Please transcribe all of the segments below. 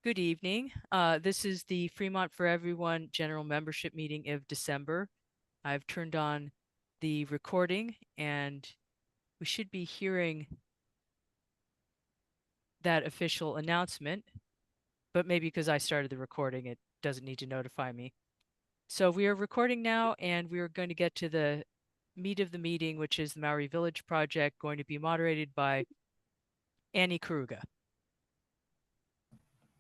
Good evening. This is the Fremont for Everyone General Membership Meeting of December. I've turned on the recording and we should be hearing that official announcement, but maybe because I started the recording, it doesn't need to notify me. So we are recording now and we are going to get to the meat of the meeting, which is the Maori Village Project, going to be moderated by Annie Karuga.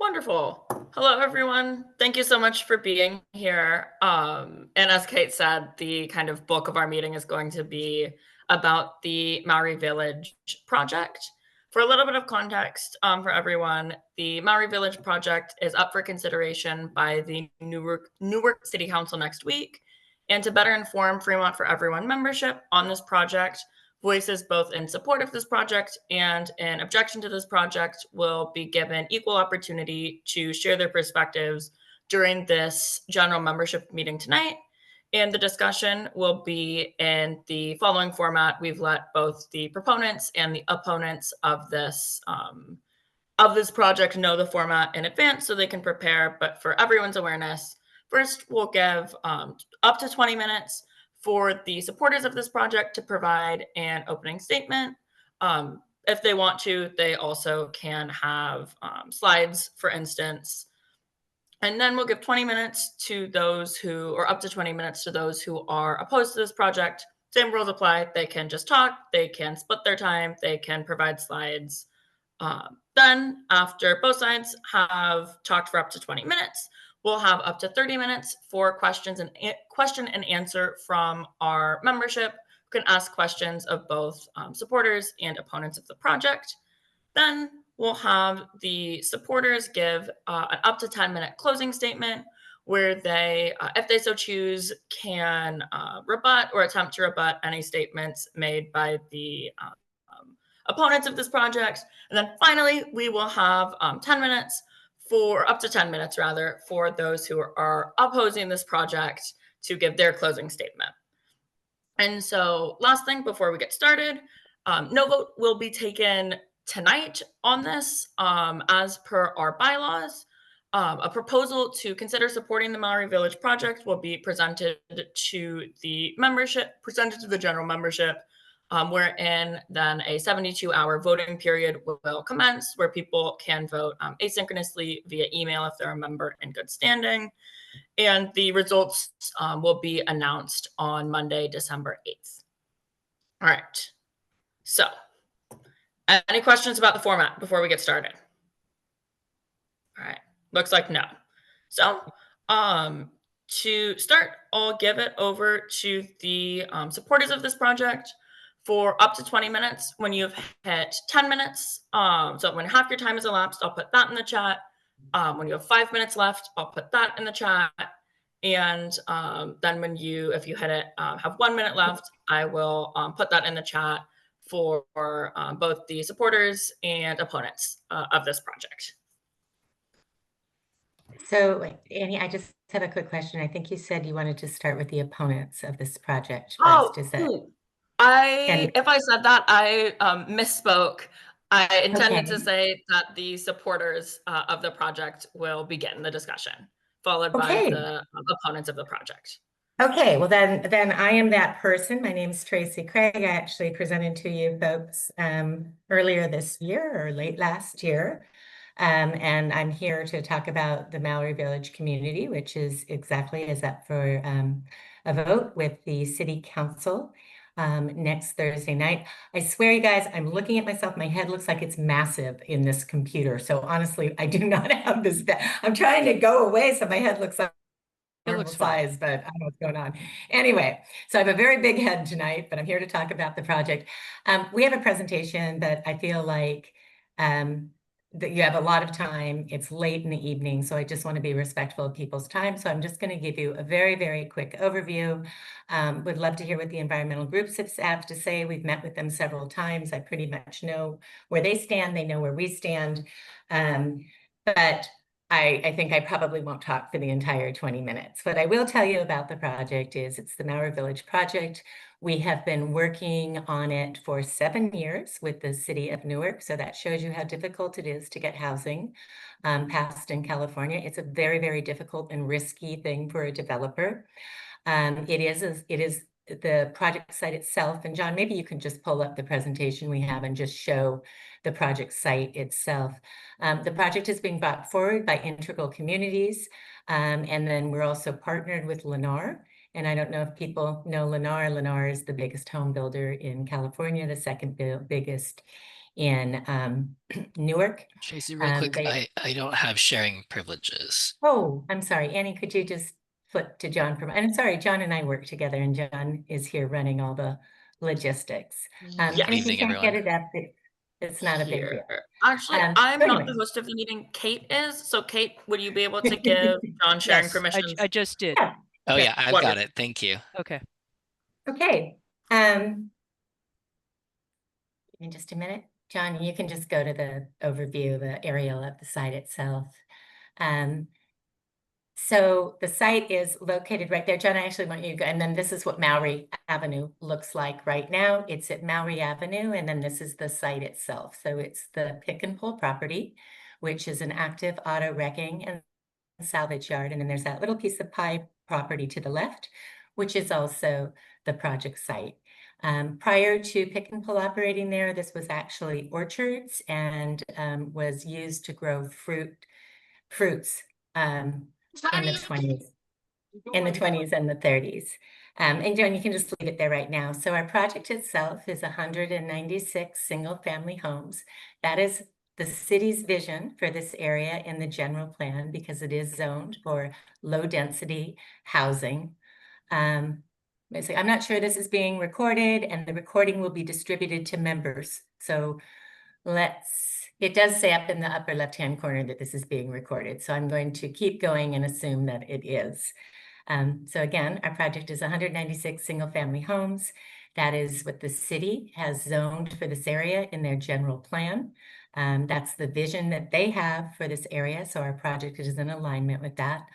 Wonderful. Hello, everyone. Thank you so much for being here. And as Kate said, the kind of bulk of our meeting is going to be about the Maori Village project. For a little bit of context for everyone, the Maori Village project is up for consideration by the Newark City Council next week. And to better inform Fremont for Everyone membership on this project, voices both in support of this project and in objection to this project will be given equal opportunity to share their perspectives during this general membership meeting tonight. And the discussion will be in the following format. We've let both the proponents and the opponents of this project know the format in advance so they can prepare. But for everyone's awareness, first we'll give up to 20 minutes for the supporters of this project to provide an opening statement. If they want to, they also can have slides, for instance. And then we'll give 20 minutes to those who, or up to 20 minutes to those who are opposed to this project. Same rules apply. They can just talk, they can split their time, they can provide slides. Then, after both sides have talked for up to 20 minutes, we'll have up to 30 minutes for question and answer from our membership, who can ask questions of both supporters and opponents of the project. Then we'll have the supporters give an up to 10-minute closing statement where they, if they so choose, can rebut or attempt to rebut any statements made by the opponents of this project. And then finally, we will have 10 minutes for up to 10 minutes rather for those who are opposing this project to give their closing statement. And so last thing before we get started, no vote will be taken tonight on this as per our bylaws. A proposal to consider supporting the Maori Village project will be presented to the general membership, wherein then a 72-hour voting period will commence where people can vote asynchronously via email if they're a member in good standing. And the results will be announced on Monday, December 8th. All right. So, any questions about the format before we get started? All right. Looks like no. So, to start, I'll give it over to the supporters of this project for up to 20 minutes. When you've hit 10 minutes, so when half your time is elapsed, I'll put that in the chat. When you have 5 minutes left, I'll put that in the chat. And then if you hit it, have 1 minute left, I will put that in the chat for both the supporters and opponents of this project. So, Annie, I just have a quick question. I think you said you wanted to start with the opponents of this project Oh, first. Is that? if I said that, I misspoke. I intended to Okay. say that the supporters of the project will begin the discussion, followed by Okay. the opponents of the project. Okay, well then I am that person. My name's Tracy Craig. I actually presented to you folks earlier this year or late last year. And I'm here to talk about the Maori Village community, which is up for a vote with the City Council next Thursday night. I swear, you guys, I'm looking at myself. My head looks like it's massive in this computer. So honestly, I do not have this. I'm trying to go away so my head looks like normal size, but I don't know what's going on. Anyway, so I have a very big head tonight, but I'm here to talk about the project. We have a presentation that I feel like that you have a lot of time. It's late in the evening, so I just want to be respectful of people's time. So I'm just going to give you a very, very quick overview. Would love to hear what the environmental groups have to say. We've met with them several times. I pretty much know where they stand. They know where we stand. But I think I probably won't talk for the entire 20 minutes. What I will tell you about the project is it's the Maori Village project. We have been working on it for 7 years with the city of Newark. So that shows you how difficult it is to get housing passed in California. It's a very, very difficult and risky thing for a developer. It is the project site itself. And John, maybe you can just pull up the presentation we have and just show the project site itself. The project is being brought forward by integral communities. And then we're also partnered with Lennar. And I don't know if people know Lennar. Lennar is the biggest home builder in California, the second biggest in Newark. Tracy, real quick, They, I don't have sharing privileges. oh, I'm sorry, Annie, could you just flip to John and I'm sorry, John and I work together and John is here running all the logistics. Yes. And if you Evening, can't get it everyone. up, it's not a big deal. Here. Actually, So I'm not the anyway. host of the meeting. Kate is. So, Kate, would you be able to give John sharing Yes, permissions? I just did. Yeah, Oh sure. yeah, I've Wonderful. got it. Thank you. Okay. Okay. In just a minute, John, you can just go to the overview, the aerial of the site itself. So the site is located right there. John, I actually want you to go, and then this is what Maori Avenue looks like right now. It's at Maori Avenue, and then this is the site itself. So it's the pick and pull property, which is an active auto wrecking and salvage yard. And then there's that little piece of pie property to the left, which is also the project site. Prior to pick and pull operating there, this was actually orchards and was used to grow fruits in the 20s, and the 30s. And John, you can just leave it there right now. So our project itself is 196 single-family homes. That is the city's vision for this area in the general plan because it is zoned for low-density housing. I'm not sure this is being recorded, and the recording will be distributed to members. So it does say up in the upper left-hand corner that this is being recorded. So I'm going to keep going and assume that it is. So again, our project is 196 single-family homes. That is what the city has zoned for this area in their general plan. That's the vision that they have for this area. So our project is in alignment with that.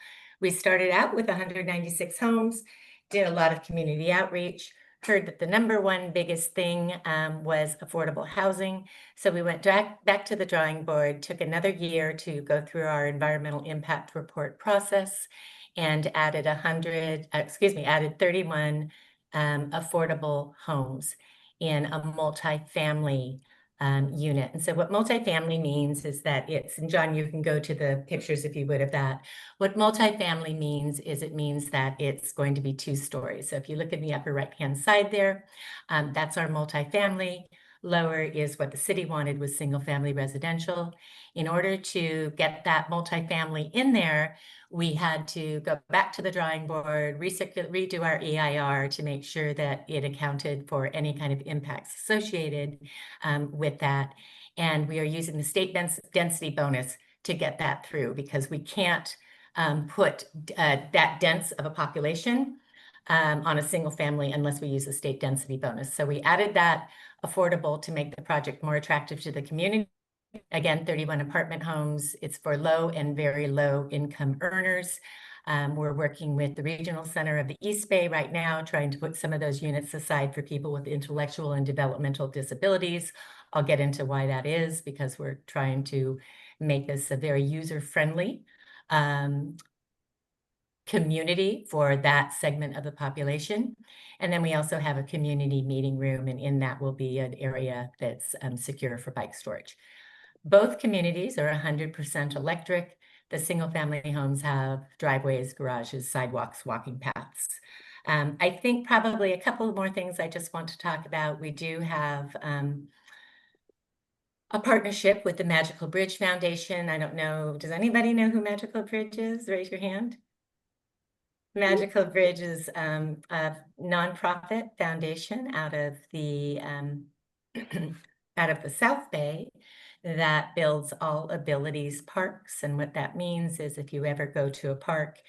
We started out with 196 homes, did a lot of community outreach, heard that the number one biggest thing was affordable housing. So we went back to the drawing board, took another year to go through our environmental impact report process and added 31 affordable homes in a multifamily unit. And so what multifamily means is that and John, you can go to the pictures if you would of that. What multifamily means is it means that it's going to be 2 stories. So if you look in the upper right-hand side there, that's our multifamily. Lower is what the city wanted was single-family residential. In order to get that multifamily in there, we had to go back to the drawing board, redo our EIR to make sure that it accounted for any kind of impacts associated with that. And we are using the state density bonus to get that through because we can't put that dense of a population on a single family unless we use the state density bonus. So we added that affordable to make the project more attractive to the community. Again, 31 apartment homes. It's for low and very low income earners. We're working with the Regional Center of the East Bay right now, trying to put some of those units aside for people with intellectual and developmental disabilities. I'll get into why that is because we're trying to make this a very user-friendly community for that segment of the population. And then we also have a community meeting room, and in that will be an area that's secure for bike storage. Both communities are 100% electric. The single-family homes have driveways, garages, sidewalks, walking paths. I think probably a couple more things I just want to talk about. We do have a partnership with the Magical Bridge Foundation. I don't know, does anybody know who Magical Bridge is? Raise your hand. Magical Bridge is a nonprofit foundation out of the South Bay that builds all abilities parks. And what that means is if you ever go to a park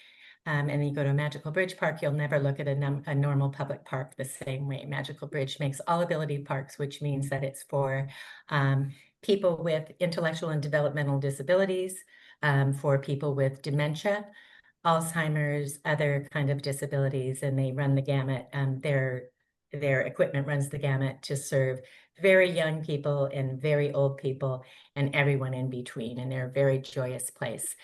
and you go to a Magical Bridge park, you'll never look at a normal public park the same way. Magical Bridge makes all ability parks, which means that it's for people with intellectual and developmental disabilities, for people with dementia, Alzheimer's, other kind of disabilities, and they run the gamut. Their equipment runs the gamut to serve very young people and very old people and everyone in between, and they're a very joyous place.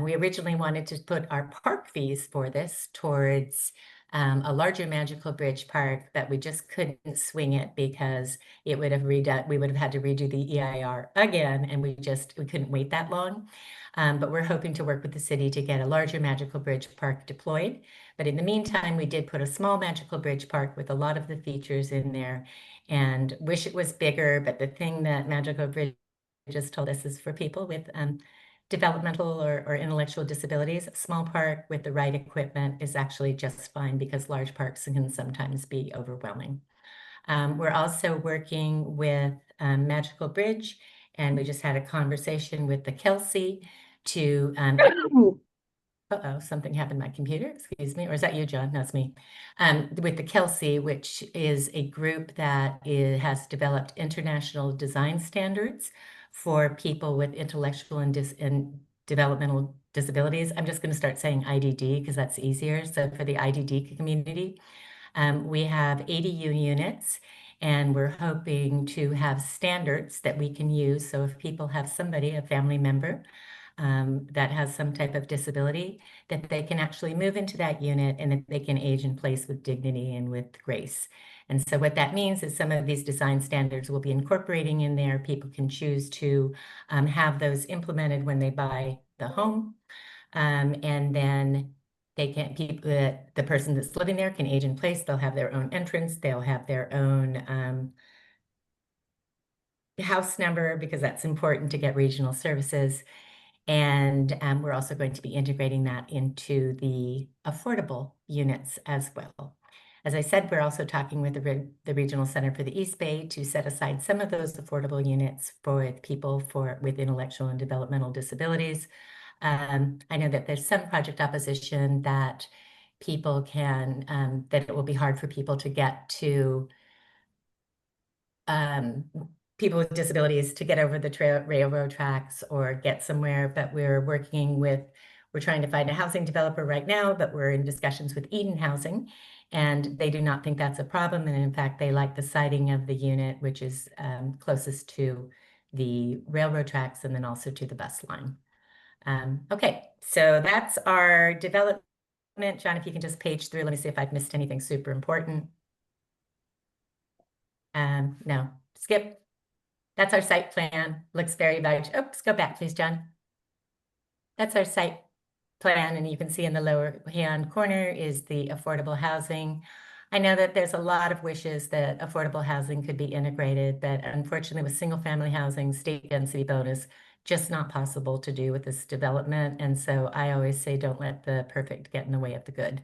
We originally wanted to put our park fees for this towards a larger Magical Bridge Park, but we just couldn't swing it because it would have we would have had to redo the EIR again, and we couldn't wait that long. But we're hoping to work with the city to get a larger Magical Bridge Park deployed. But in the meantime, we did put a small Magical Bridge Park with a lot of the features in there, and wish it was bigger. But the thing that Magical Bridge just told us is for people with developmental or intellectual disabilities, a small park with the right equipment is actually just fine, because large parks can sometimes be overwhelming. We're also working with Magical Bridge, and we just had a conversation with the Kelsey to uh-oh, something happened to my computer, excuse me. Or is that you, John? No, it's me. With the Kelsey, which is a group that has developed international design standards for people with intellectual and developmental disabilities. I'm just going to start saying IDD because that's easier. So for the IDD community, we have 80 units, and we're hoping to have standards that we can use. So if people have somebody, a family member, that has some type of disability, that they can actually move into that unit and that they can age in place with dignity and with grace. And so what that means is some of these design standards will be incorporating in there. People can choose to have those implemented when they buy the home. And then they can, the person that's living there can age in place. They'll have their own entrance. They'll have their own house number, because that's important to get regional services. And we're also going to be integrating that into the affordable units as well. As I said, we're also talking with the Regional Center for the East Bay to set aside some of those affordable units for people with intellectual and developmental disabilities. I know that there's some project opposition that people can, that it will be hard for people to get to people with disabilities to get over the railroad tracks or get somewhere, but we're trying to find a housing developer right now, but we're in discussions with Eden Housing, and they do not think that's a problem. And in fact, they like the siting of the unit, which is closest to the railroad tracks and then also to the bus line. Okay, so that's our development. John, if you can just page through, let me see if I've missed anything super important. No, skip. That's our site plan. Looks very large. Oops, go back, please, John. That's our site plan, and you can see in the lower hand corner is the affordable housing. I know that there's a lot of wishes that affordable housing could be integrated, but unfortunately with single family housing, state density bonus, just not possible to do with this development. And so I always say, don't let the perfect get in the way of the good.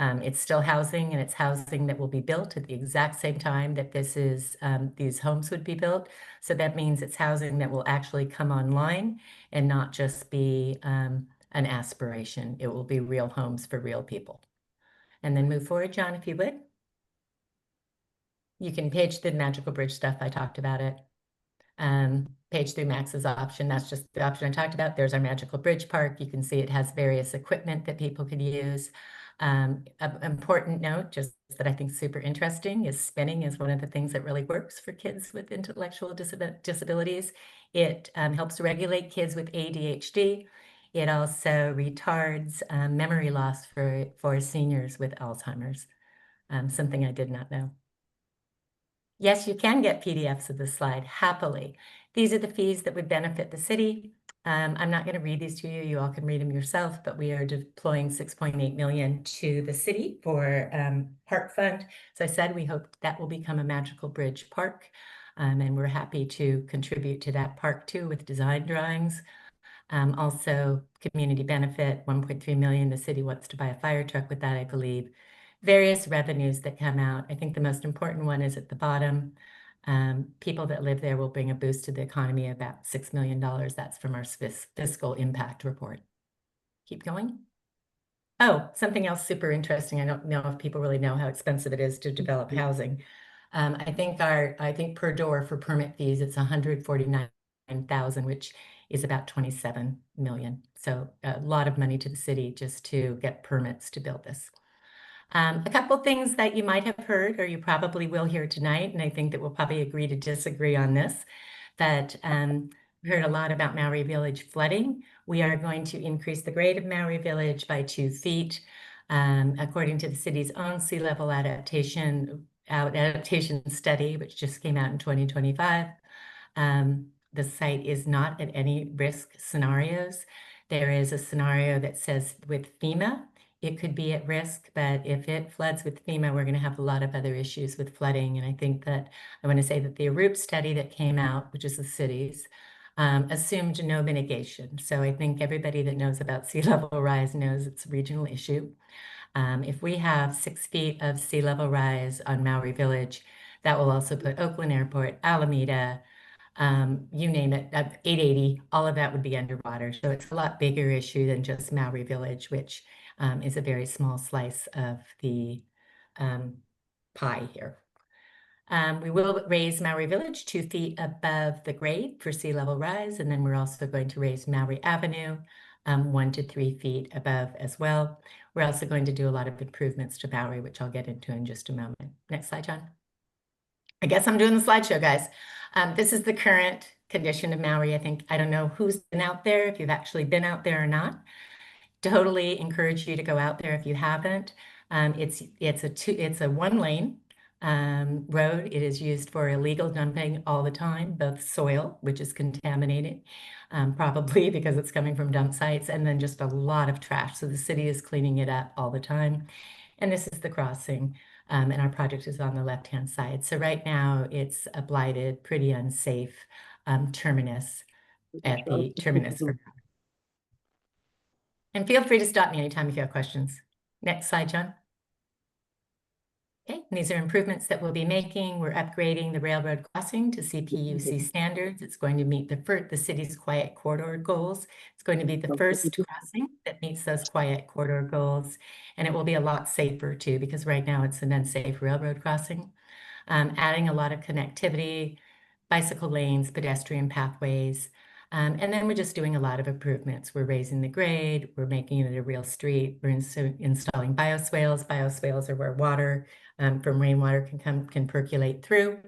It's still housing, and it's housing that will be built at the exact same time that these homes would be built. So that means it's housing that will actually come online and not just be an aspiration. It will be real homes for real people. And then move forward, John, if you would. You can page the Magical Bridge stuff. I talked about it. Page 3 Max's option, that's just the option I talked about. There's our Magical Bridge Park. You can see it has various equipment that people could use. An important note, just that I think super interesting, is spinning is one of the things that really works for kids with intellectual disabilities. It helps regulate kids with ADHD. It also retards memory loss for seniors with Alzheimer's, something I did not know. Yes, you can get PDFs of the slide, happily. These are the fees that would benefit the city. I'm not going to read these to you. You all can read them yourself, but we are deploying $6.8 million to the city for park fund. As I said, we hope that will become a Magical Bridge Park, and we're happy to contribute to that park too with design drawings. Also, community benefit, $1.3 million. The city wants to buy a fire truck with that, I believe. Various revenues that come out. I think the most important one is at the bottom. People that live there will bring a boost to the economy, about $6 million. That's from our fiscal impact report. Keep going. Oh, something else super interesting. I don't know if people really know how expensive it is to develop housing. I think per door for permit fees, it's $149,000, which is about 27 million. So a lot of money to the city just to get permits to build this. A couple things that you might have heard, or you probably will hear tonight, and I think that we'll probably agree to disagree on this, that we heard a lot about Maori Village flooding. We are going to increase the grade of Maori Village by 2 feet. According to the city's own sea level adaptation study, which just came out in 2025, the site is not at any risk scenarios. There is a scenario that says with FEMA, it could be at risk, but if it floods with FEMA, we're going to have a lot of other issues with flooding. And I think that I want to say that the Arup study that came out, which is the city's, assumed no mitigation. So I think everybody that knows about sea level rise knows it's a regional issue. If we have 6 feet of sea level rise on Maori Village, that will also put Oakland Airport, Alameda, you name it, 880, all of that would be underwater. So it's a lot bigger issue than just Maori Village, which is a very small slice of the pie here. We will raise Maori Village 2 feet above the grade for sea level rise, and then we're also going to raise Maori Avenue 1 to 3 feet above as well. We're also going to do a lot of improvements to Maori, which I'll get into in just a moment. Next slide, John. I guess I'm doing the slideshow, guys. This is the current condition of Maui. I don't know who's been out there, if you've actually been out there or not. Totally encourage you to go out there if you haven't. It's a 1-lane road. It is used for illegal dumping all the time, both soil, which is contaminated, probably because it's coming from dump sites, and then just a lot of trash. So the city is cleaning it up all the time. And this is the crossing. And our project is on the left-hand side. So right now it's a blighted, pretty unsafe terminus at the terminus. And feel free to stop me anytime if you have questions. Next slide, John. Okay, and these are improvements that we'll be making. We're upgrading the railroad crossing to CPUC standards. It's going to meet the city's quiet corridor goals. It's going to be the first crossing that meets those quiet corridor goals. And it will be a lot safer too, because right now it's an unsafe railroad crossing. Adding a lot of connectivity, bicycle lanes, pedestrian pathways. And then we're just doing a lot of improvements. We're raising the grade, we're making it a real street, we're installing bioswales. Bioswales are where water from rainwater can percolate through.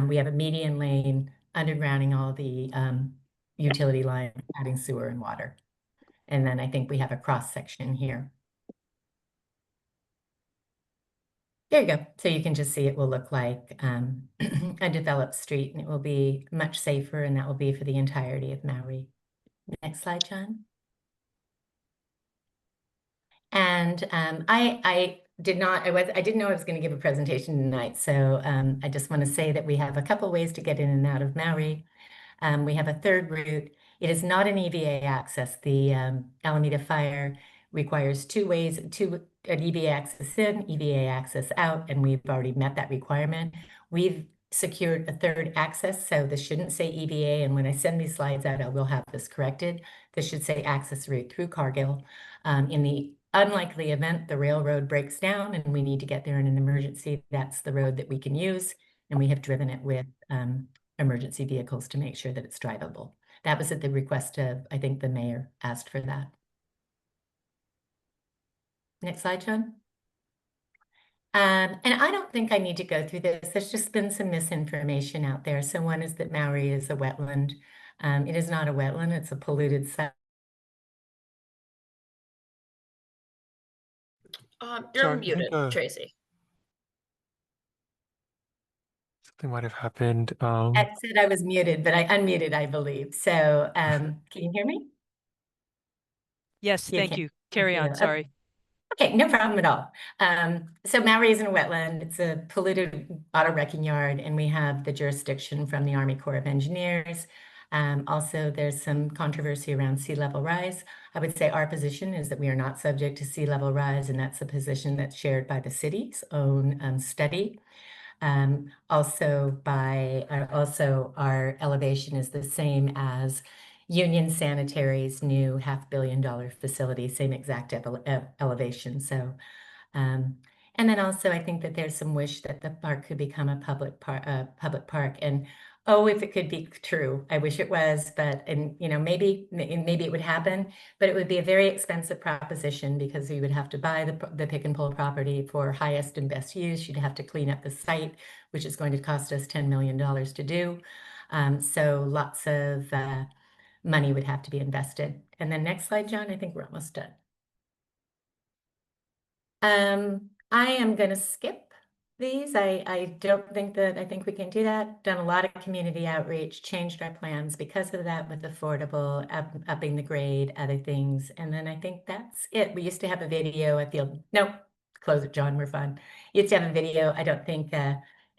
We have a median lane, undergrounding all the utility line, adding sewer and water. And then I think we have a cross section here. There you go. So you can just see it will look like a developed street, and it will be much safer, and that will be for the entirety of Maui. Next slide, John. And I didn't know I was going to give a presentation tonight. So I just want to say that we have a couple ways to get in and out of Maui. We have a third route. It is not an EVA access. The Alameda Fire requires 2 ways, an EVA access in, EVA access out, and we've already met that requirement. We've secured a third access, so this shouldn't say EVA, and when I send these slides out, I will have this corrected. This should say access route through Cargill. In the unlikely event the railroad breaks down and we need to get there in an emergency, that's the road that we can use, and we have driven it with emergency vehicles to make sure that it's drivable. That was at the request of, I think the mayor asked for that. Next slide, John. And I don't think I need to go through this. There's just been some misinformation out there. So one is that Maui is a wetland. It is not a wetland, it's a polluted site. You're muted, Tracy. Something might have happened. I said I was muted, but I unmuted, I believe. So can you hear me? Yes, thank you. Carry on, sorry. Okay, no problem at all. So Maui isn't a wetland, it's a polluted auto wrecking yard, and we have the jurisdiction from the Army Corps of Engineers. Also, there's some controversy around sea level rise. I would say our position is that we are not subject to sea level rise, and that's a position that's shared by the city's own study. Also, our elevation is the same as Union Sanitary's new $500 million facility, same exact elevation. So, and then also I think that there's some wish that the park could become a public park. And Oh, if it could be true. I wish it was, but, and maybe it would happen, but it would be a very expensive proposition because you would have to buy the pick and pull property for highest and best use. You'd have to clean up the site, which is going to cost us $10 million to do. So lots of money would have to be invested. And then next slide, John, I think we're almost done. I am going to skip these. I don't think I think we can do that. Done a lot of community outreach, changed our plans because of that with affordable, upping the grade, other things. And then I think that's it. We used to have a video at the, no, close it, John, we're fine. Used to have a video. I don't think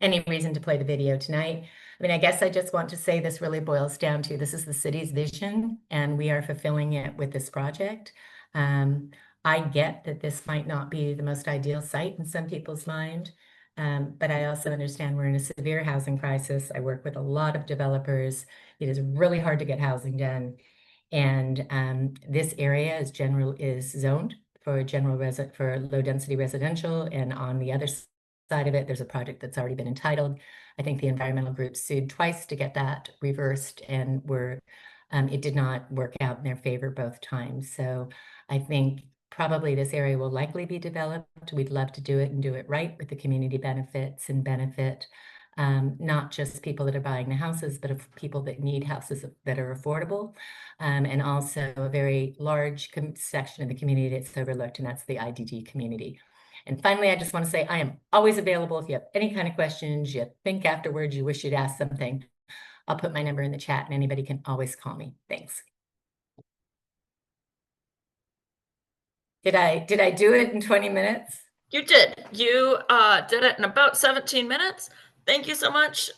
any reason to play the video tonight. I mean, I guess I just want to say this really boils down to this is the city's vision and we are fulfilling it with this project. I get that this might not be the most ideal site in some people's mind, but I also understand we're in a severe housing crisis. I work with a lot of developers. It is really hard to get housing done. And this area is zoned for for low density residential. And on the other side of it, there's a project that's already been entitled. I think the environmental group sued twice to get that reversed and it did not work out in their favor both times. So I think probably this area will likely be developed. We'd love to do it and do it right with the community benefits and benefit not just people that are buying the houses, but of people that need houses that are affordable. And also a very large section of the community that's overlooked, and that's the IDD community. And finally, I just want to say I am always available if you have any kind of questions, you think afterwards, you wish you'd ask something. I'll put my number in the chat and anybody can always call me. Thanks. Did I do it in 20 minutes? You did. You did it in about 17 minutes. Thank you so much,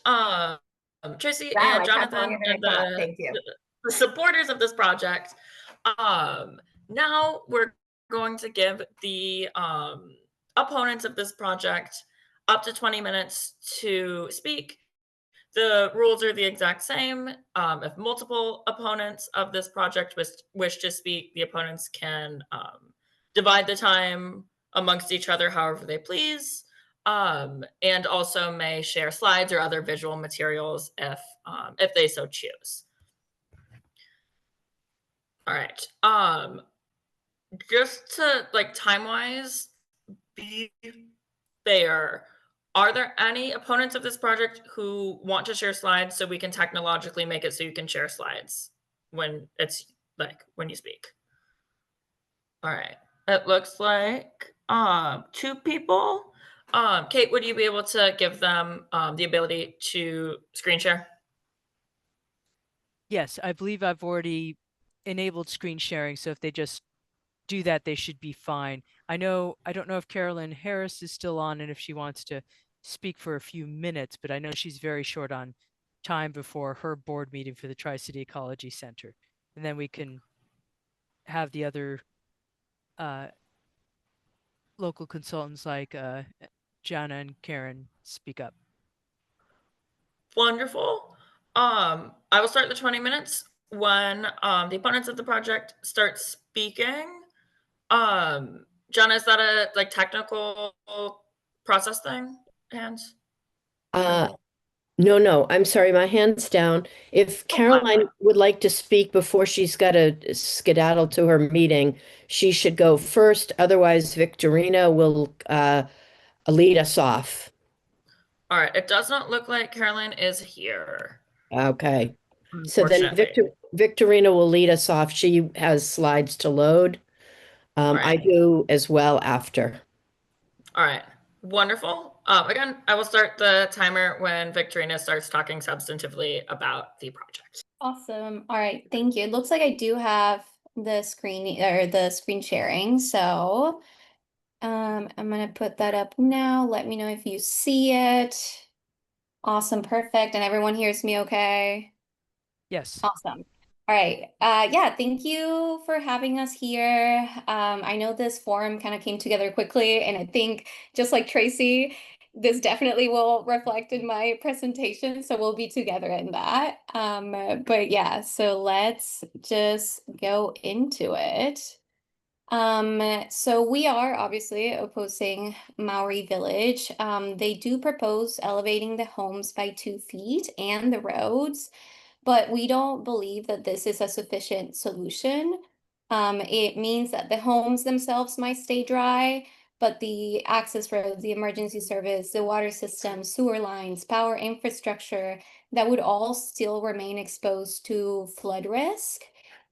Tracy Wow, and I talked Jonathan, longer than and I thought. Thank you. the supporters of this project. Now we're going to give the opponents of this project up to 20 minutes to speak. The rules are the exact same. If multiple opponents of this project wish to speak, the opponents can divide the time amongst each other however they please, and also may share slides or other visual materials if they so choose. All right. Just to time-wise be fair, are there any opponents of this project who want to share slides so we can technologically make it so you can share slides when it's when you speak? All right. It looks like 2 people. Kate, would you be able to give them the ability to screen share? Yes, I believe I've already enabled screen sharing, so if they just do that, they should be fine. I don't know if Carolyn Harris is still on and if she wants to speak for a few minutes, but I know she's very short on time before her board meeting for the Tri-City Ecology Center. And then we can have the other local consultants like Jana and Karen speak up. Wonderful. I will start the 20 minutes when the opponents of the project start speaking. Jana, is that a technical process thing? Hands? No, I'm sorry, my hand's down. If Caroline would like to speak before she's got to skedaddle to her meeting, she should go first. Otherwise, Victorina will lead us off. All right. It does not look like Caroline is here. Okay. So then Unfortunately. Victorina will lead us off. She has slides to load. right. I do as well after. All right. Wonderful. Again, I will start the timer when Victorina starts talking substantively about the project. Awesome. All right. Thank you. It looks like I do have the screen or the screen sharing. So I'm going to put that up now. Let me know if you see it. Awesome. Perfect. And everyone hears me okay? Yes. Awesome. All right. Yeah, thank you for having us here. I know this forum kind of came together quickly, and I think just like Tracy, this definitely will reflect in my presentation, so we'll be together in that. But yeah, so let's just go into it. So we are obviously opposing Maori Village. They do propose elevating the homes by 2 feet and the roads, but we don't believe that this is a sufficient solution. It means that the homes themselves might stay dry, but the access roads, the emergency service, the water system, sewer lines, power infrastructure, that would all still remain exposed to flood risk.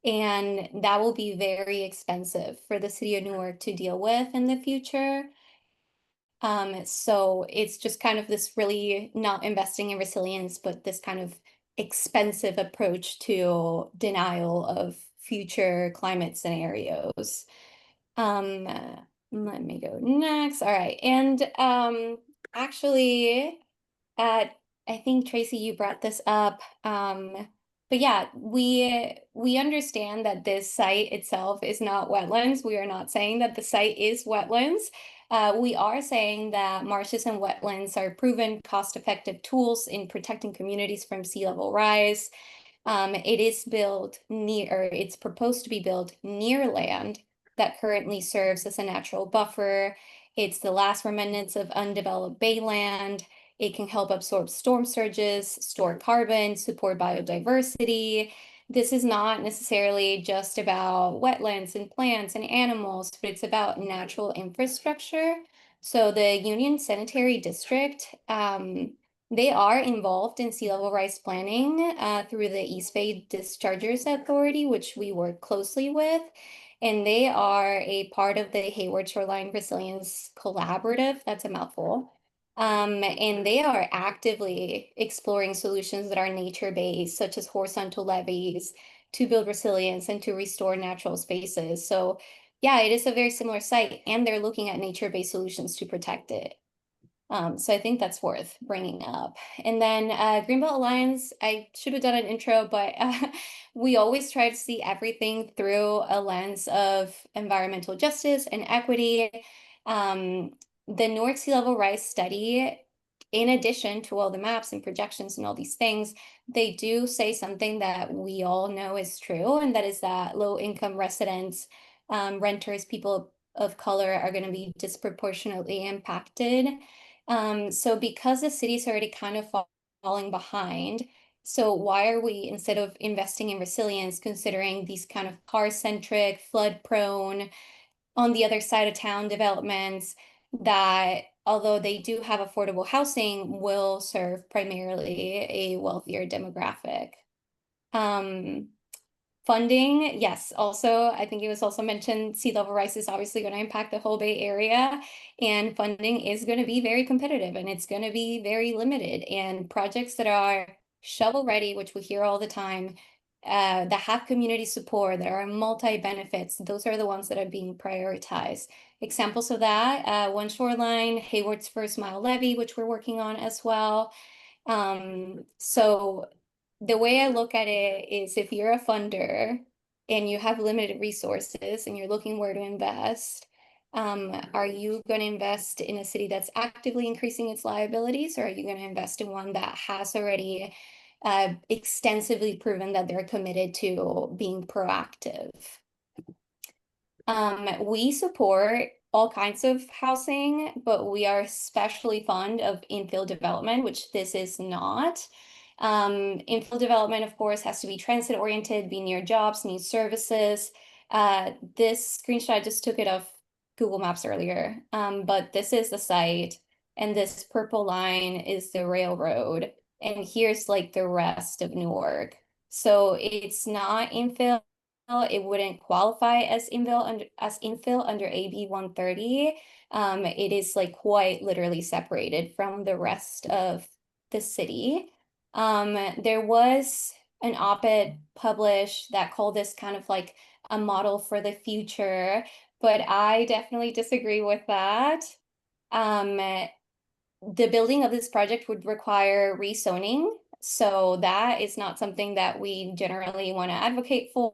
And that will be very expensive for the city of Newark to deal with in the future. So it's just kind of this really not investing in resilience, but this kind of expensive approach to denial of future climate scenarios. Let me go next. All right. And actually, I think Tracy, you brought this up. But yeah, we understand that this site itself is not wetlands. We are not saying that the site is wetlands. We are saying that marshes and wetlands are proven cost-effective tools in protecting communities from sea level rise. It is built near, or it's proposed to be built near land that currently serves as a natural buffer. It's the last remnants of undeveloped bayland. It can help absorb storm surges, store carbon, support biodiversity. This is not necessarily just about wetlands and plants and animals, but it's about natural infrastructure. So the Union Sanitary District, they are involved in sea level rise planning through the East Bay Dischargers Authority, which we work closely with. And they are a part of the Hayward Shoreline Resilience Collaborative. That's a mouthful. And they are actively exploring solutions that are nature-based, such as horizontal levees, to build resilience and to restore natural spaces. So yeah, it is a very similar site, and they're looking at nature-based solutions to protect it. So I think that's worth bringing up. And then Greenbelt Alliance, I should have done an intro, but we always try to see everything through a lens of environmental justice and equity. The Newark Sea Level Rise study, in addition to all the maps and projections and all these things, they do say something that we all know is true, and that is that low-income residents, renters, people of color are going to be disproportionately impacted. So because the city's already kind of falling behind, so why are we, instead of investing in resilience, considering these kind of car-centric, flood-prone, on the other side of town developments that, although they do have affordable housing, will serve primarily a wealthier demographic? Funding, yes. Also, I think it was also mentioned sea level rise is obviously going to impact the whole Bay Area, and funding is going to be very competitive, and it's going to be very limited. And projects that are shovel ready, which we hear all the time, that have community support, that are multi-benefits, those are the ones that are being prioritized. Examples of that, One Shoreline, Hayward's First Mile Levee, which we're working on as well. So the way I look at it is, if you're a funder and you have limited resources and you're looking where to invest, are you going to invest in a city that's actively increasing its liabilities, or are you going to invest in one that has already extensively proven that they're committed to being proactive? We support all kinds of housing, but we are especially fond of infill development, which this is not. Infill development, of course, has to be transit oriented, be near jobs, need services. This screenshot, I just took it off Google Maps earlier, but this is the site, and this purple line is the railroad, and here's like the rest of Newark. So it's not infill. It wouldn't qualify as infill under AB 130. It is like quite literally separated from the rest of the city. There was an op-ed published that called this kind of like a model for the future, but I definitely disagree with that. The building of this project would require rezoning, so that is not something that we generally want to advocate for.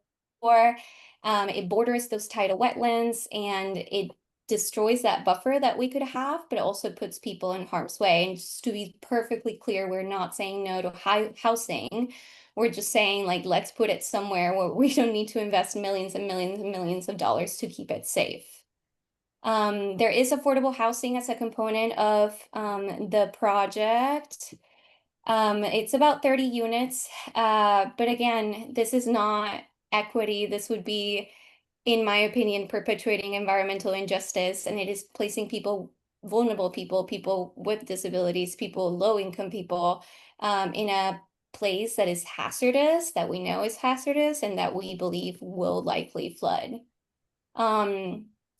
It borders those tidal wetlands, and it destroys that buffer that we could have, but it also puts people in harm's way. And just to be perfectly clear, we're not saying no to housing. We're just saying, like, let's put it somewhere where we don't need to invest millions and millions and millions of dollars to keep it safe. There is affordable housing as a component of the project. It's about 30 units, but again, this is not equity. This would be, in my opinion, perpetuating environmental injustice, and it is placing people, vulnerable people, people with disabilities, people, low-income people, in a place that is hazardous, that we know is hazardous, and that we believe will likely flood.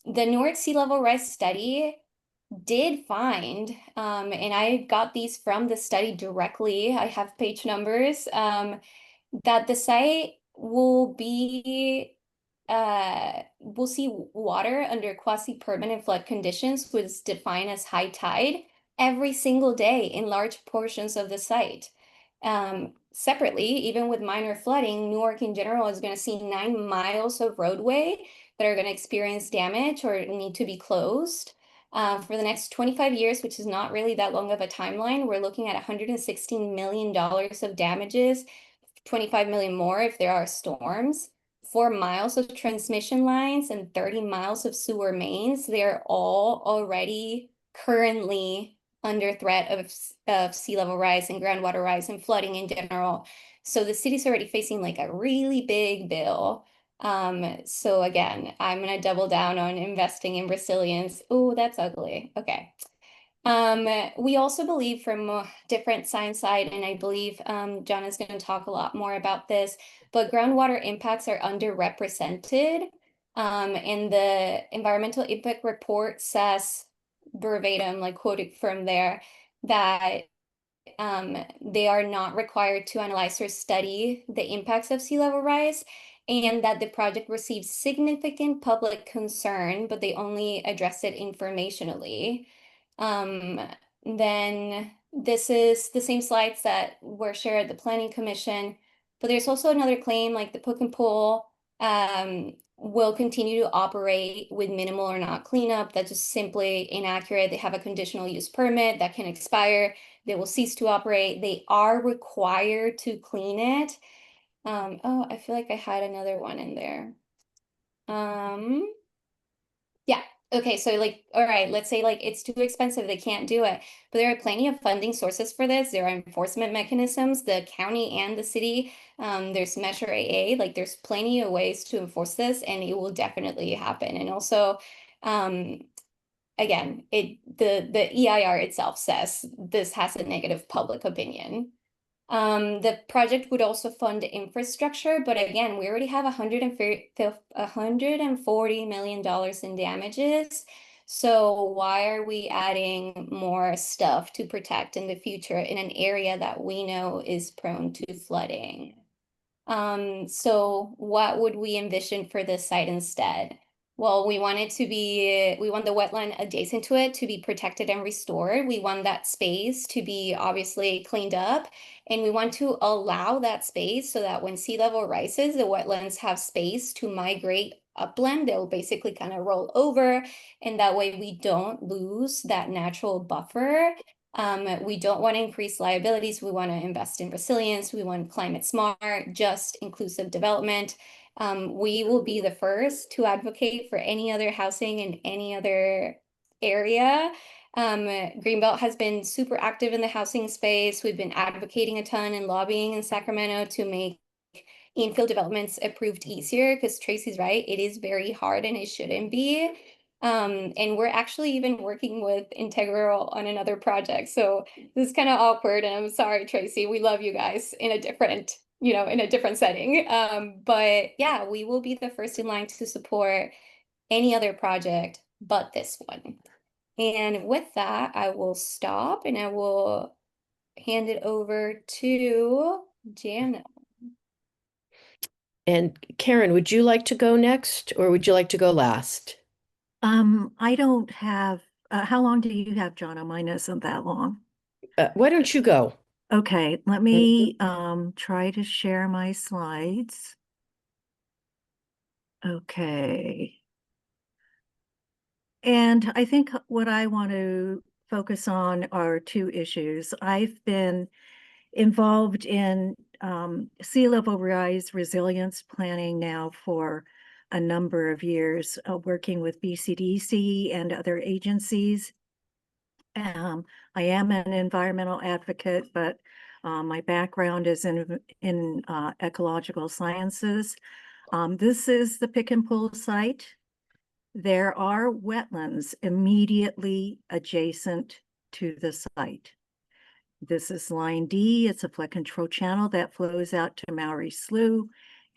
The Newark sea level rise study did find, and I got these from the study directly, I have page numbers, that the site will be, we'll see water under quasi-permanent flood conditions, which is defined as high tide, every single day in large portions of the site. Separately, even with minor flooding, Newark in general is going to see 9 miles of roadway that are going to experience damage or need to be closed. For the next 25 years, which is not really that long of a timeline, we're looking at $116 million of damages, 25 million more if there are storms. 4 miles of transmission lines and 30 miles of sewer mains. They're all already currently under threat of sea level rise and groundwater rise and flooding in general. So the city's already facing like a really big bill. So again, I'm gonna double down on investing in resilience. Oh, that's ugly. Okay. We also believe from a different science side, and I believe John is going to talk a lot more about this, but groundwater impacts are underrepresented. And the environmental impact report says verbatim, like quoted from there, that they are not required to analyze or study the impacts of sea level rise, and that the project receives significant public concern, but they only address it informationally. Then this is the same slides that were shared at the Planning Commission, but there's also another claim like the Puck and Pull will continue to operate with minimal or not cleanup. That's just simply inaccurate. They have a conditional use permit that can expire. They will cease to operate. They are required to clean it. Oh, I feel like I had another one in there. Yeah. Okay, so like, all right, let's say like it's too expensive, they can't do it, but there are plenty of funding sources for this. There are enforcement mechanisms, the county and the city. There's Measure AA, like there's plenty of ways to enforce this, and it will definitely happen. And also, again, the EIR itself says this has a negative public opinion. The project would also fund infrastructure, but again, we already have $140 million in damages. So why are we adding more stuff to protect in the future in an area that we know is prone to flooding? So what would we envision for this site instead? Well, we want the wetland adjacent to it to be protected and restored. We want that space to be obviously cleaned up, and we want to allow that space so that when sea level rises, the wetlands have space to migrate upland. They'll basically kind of roll over, and that way we don't lose that natural buffer. We don't want to increase liabilities. We want to invest in resilience. We want climate smart, just, inclusive development. We will be the first to advocate for any other housing in any other area. Greenbelt has been super active in the housing space. We've been advocating a ton and lobbying in Sacramento to make infill developments approved easier, because Tracy's right, it is very hard and it shouldn't be. And we're actually even working with Integral on another project. So this is kind of awkward, and I'm sorry, Tracy, we love you guys in a different, in a different setting. But yeah, we will be the first in line to support any other project but this one. And with that, I will stop and I will hand it over to Janet. And Karen, would you like to go next, or would you like to go last? I don't have, how long do you have, John? Mine isn't that long. Why don't you go? Okay, let me try to share my slides. Okay. And I think what I want to focus on are two issues. I've been involved in sea level rise resilience planning now for a number of years, working with BCDC and other agencies. I am an environmental advocate, but my background is in ecological sciences. This is the pick and pull site. There are wetlands immediately adjacent to the site. This is line D. It's a flood control channel that flows out to Maury Slough.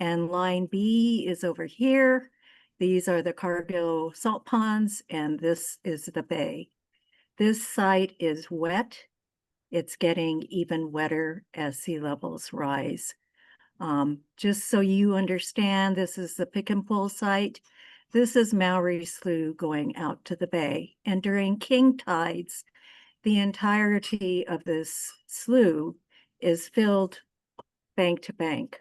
And line B is over here. These are the Cargill salt ponds, and this is the bay. This site is wet. It's getting even wetter as sea levels rise. Just so you understand, this is the pick and pull site. This is Maury Slough going out to the bay. And during king tides, the entirety of this slough is filled bank to bank.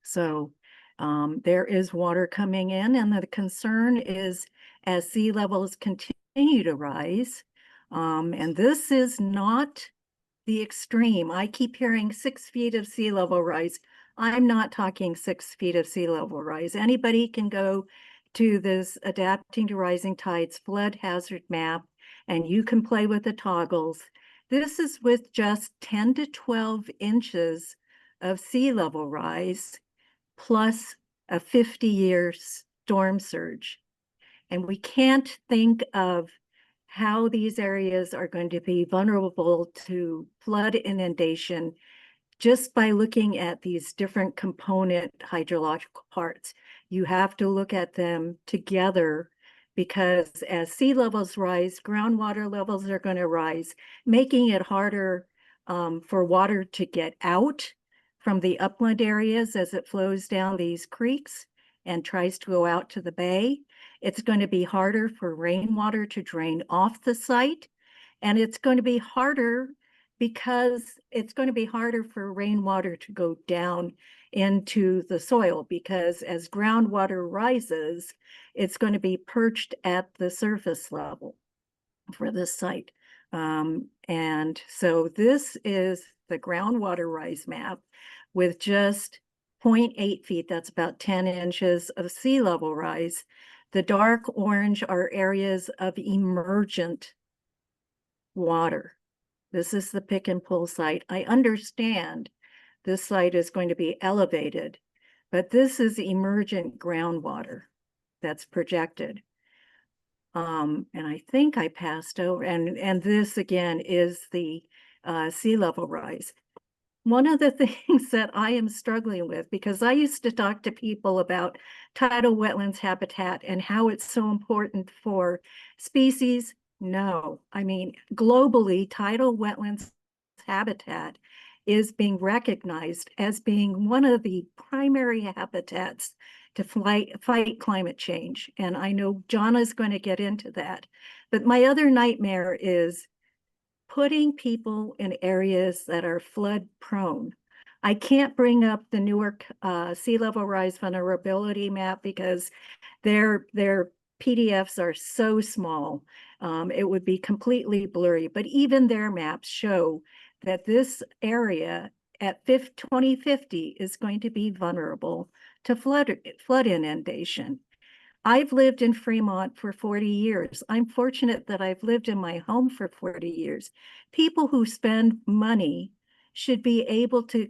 So there is water coming in, and the concern is as sea levels continue to rise, and this is not the extreme. I keep hearing 6 feet of sea level rise. I'm not talking 6 feet of sea level rise. Anybody can go to this Adapting to Rising Tides flood hazard map, and you can play with the toggles. This is with just 10 to 12 inches of sea level rise, plus a 50-year storm surge. And we can't think of how these areas are going to be vulnerable to flood inundation just by looking at these different component hydrological parts. You have to look at them together, because as sea levels rise, groundwater levels are going to rise, making it harder for water to get out from the upland areas as it flows down these creeks and tries to go out to the bay. It's going to be harder for rainwater to drain off the site, and it's going to be harder because it's going to be harder for rainwater to go down into the soil, because as groundwater rises, it's going to be perched at the surface level for this site. And so this is the groundwater rise map with just 0.8 feet, that's about 10 inches of sea level rise. The dark orange are areas of emergent water. This is the pick and pull site. I understand this site is going to be elevated, but this is emergent groundwater that's projected. And I think I passed over, and this again is the sea level rise. One of the things that I am struggling with, because I used to talk to people about tidal wetlands habitat and how it's so important for species. No, I mean, globally, tidal wetlands habitat is being recognized as being one of the primary habitats to fight climate change. And I know Jana's going to get into that. But my other nightmare is putting people in areas that are flood prone. I can't bring up the Newark sea level rise vulnerability map because their PDFs are so small. It would be completely blurry, but even their maps show that this area at 2050 is going to be vulnerable to flood inundation. I've lived in Fremont for 40 years. I'm fortunate that I've lived in my home for 40 years. People who spend money should be able to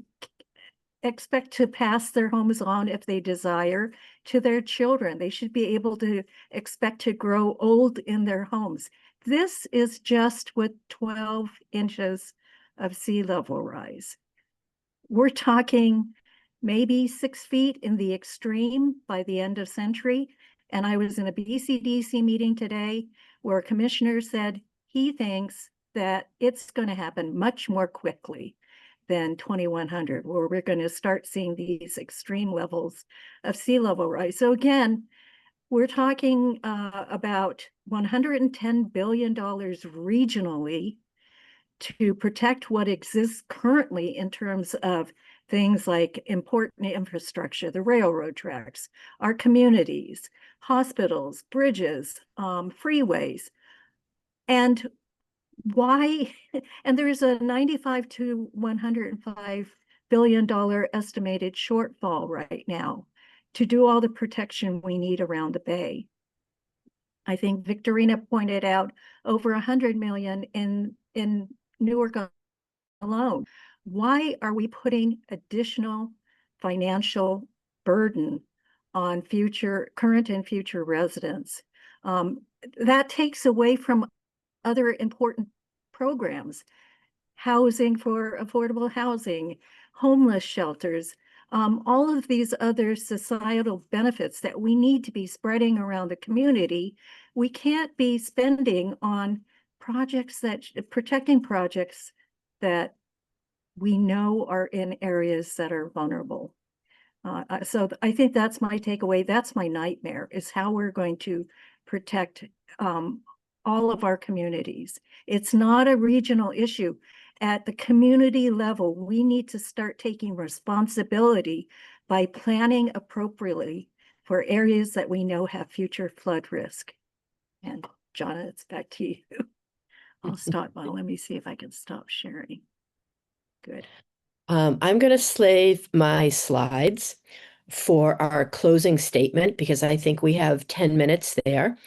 expect to pass their homes on, if they desire, to their children. They should be able to expect to grow old in their homes. This is just with 12 inches of sea level rise. We're talking maybe 6 feet in the extreme by the end of century. And I was in a BCDC meeting today where a commissioner said he thinks that it's going to happen much more quickly than 2100, where we're going to start seeing these extreme levels of sea level rise. So again, we're talking about $110 billion regionally to protect what exists currently in terms of things like important infrastructure, the railroad tracks, our communities, hospitals, bridges, freeways. And why? And there's a 95 to 105 billion estimated shortfall right now to do all the protection we need around the bay. I think Victorina pointed out over 100 million in Newark alone. Why are we putting additional financial burden on current and future residents? That takes away from other important programs, housing for affordable housing, homeless shelters, all of these other societal benefits that we need to be spreading around the community. We can't be spending on protecting projects that we know are in areas that are vulnerable. So I think that's my takeaway. That's my nightmare, is how we're going to protect all of our communities. It's not a regional issue. At the community level, we need to start taking responsibility by planning appropriately for areas that we know have future flood risk. And Jonna, it's back to you. I'll stop. Well, let me see if I can stop sharing. Good. I'm going to save my slides for our closing statement because I think we have 10 minutes there.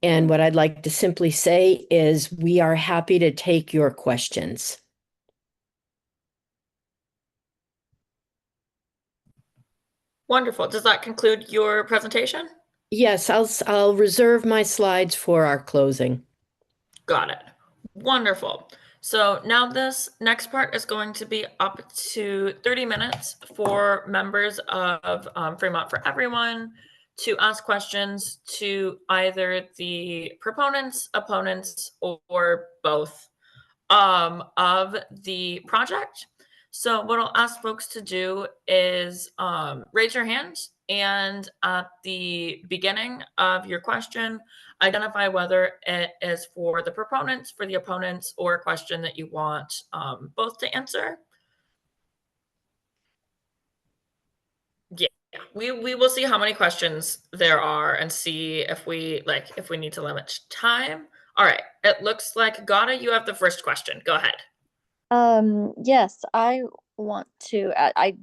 And what I'd like to simply say is we are happy to take your questions. Wonderful. Does that conclude your presentation? Yes, I'll reserve my slides for our closing. Got it. Wonderful. So now this next part is going to be up to 30 minutes for members of Fremont for Everyone to ask questions to either the proponents, opponents, or both of the project. So what I'll ask folks to do is raise your hand, and at the beginning of your question, identify whether it is for the proponents, for the opponents, or a question that you want both to answer. Yeah, we will see how many questions there are and see if we need to limit time. All right, it looks like Gada, you have the first question. Go ahead. Yes, I want to.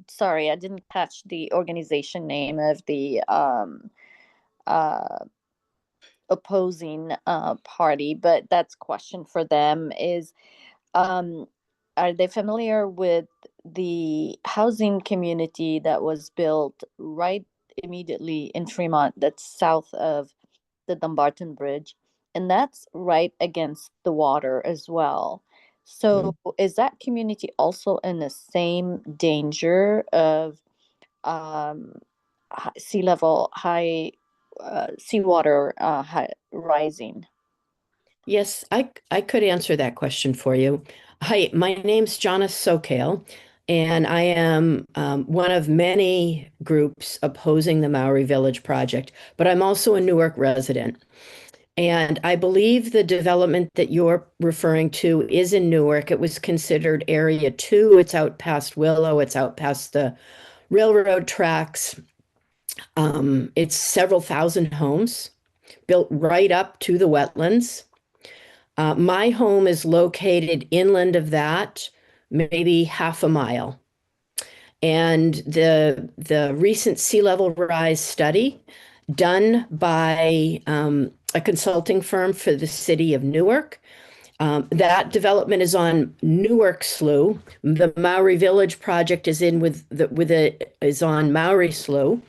Sorry, I didn't catch the organization name of the uh opposing party, but that's question for them is are they familiar with the housing community that was built right immediately in Fremont that's south of the Dumbarton Bridge, and that's right against the water as well. So is that community also in the same danger of seawater rising? Yes, I could answer that question for you. Hi, my name's Jonna Sokale, and I am one of many groups opposing the Maori Village project, but I'm also a Newark resident. And I believe the development that you're referring to is in Newark. It was considered Area 2. It's out past Willow. It's out past the railroad tracks. It's several thousand homes built right up to the wetlands. My home is located inland of that, maybe half a mile. And the recent sea level rise study done by a consulting firm for the city of Newark. That development is on Newark Slough. The Maori Village project is is on Maori Slough.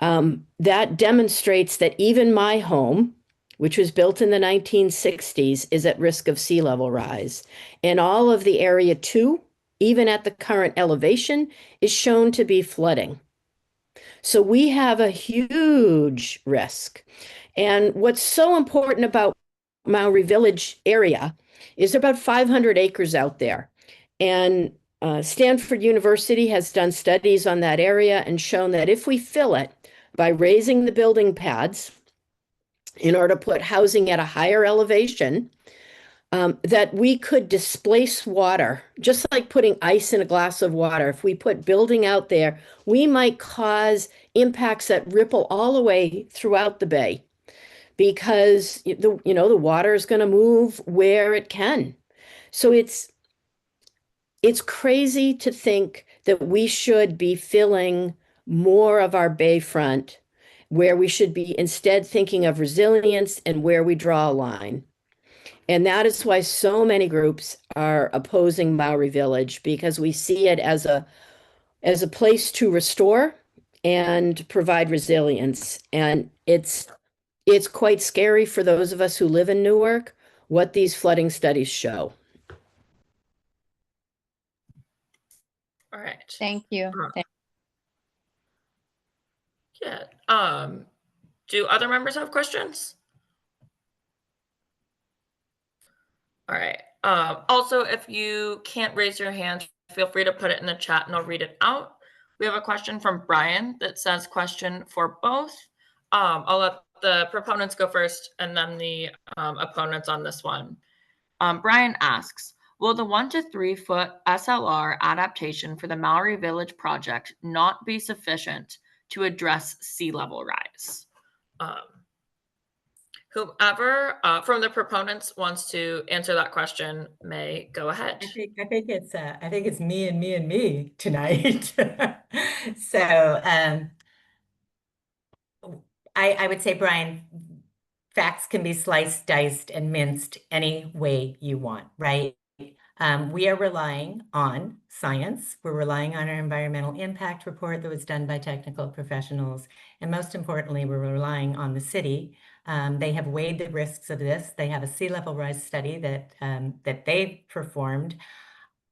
That demonstrates that even my home, which was built in the 1960s, is at risk of sea level rise. And all of the Area 2, even at the current elevation, is shown to be flooding. So we have a huge risk. And what's so important about Maori Village area is there are about 500 acres out there. And Stanford University has done studies on that area and shown that if we fill it by raising the building pads in order to put housing at a higher elevation, that we could displace water, just like putting ice in a glass of water. If we put building out there, we might cause impacts that ripple all the way throughout the bay because the water is going to move where it can. So it's crazy to think that we should be filling more of our bayfront where we should be instead thinking of resilience and where we draw a line. And that is why so many groups are opposing Maori Village, because we see it as a place to restore and provide resilience. And it's quite scary for those of us who live in Newark, what these flooding studies show. All right. Thank you. Yeah. Do other members have questions? All right. Also, if you can't raise your hand, feel free to put it in the chat and I'll read it out. We have a question from Brian that says, question for both. I'll let the proponents go first and then the opponents on this one. Brian asks, will the 1 to 3 foot SLR adaptation for the Maori Village project not be sufficient to address sea level rise? Whoever from the proponents wants to answer that question may go ahead. I think it's me and me and me tonight. So I would say, Brian, facts can be sliced, diced, and minced any way you want, right? We are relying on science. We're relying on our environmental impact report that was done by technical professionals. And most importantly, we're relying on the city. They have weighed the risks of this. They have a sea level rise study that they performed.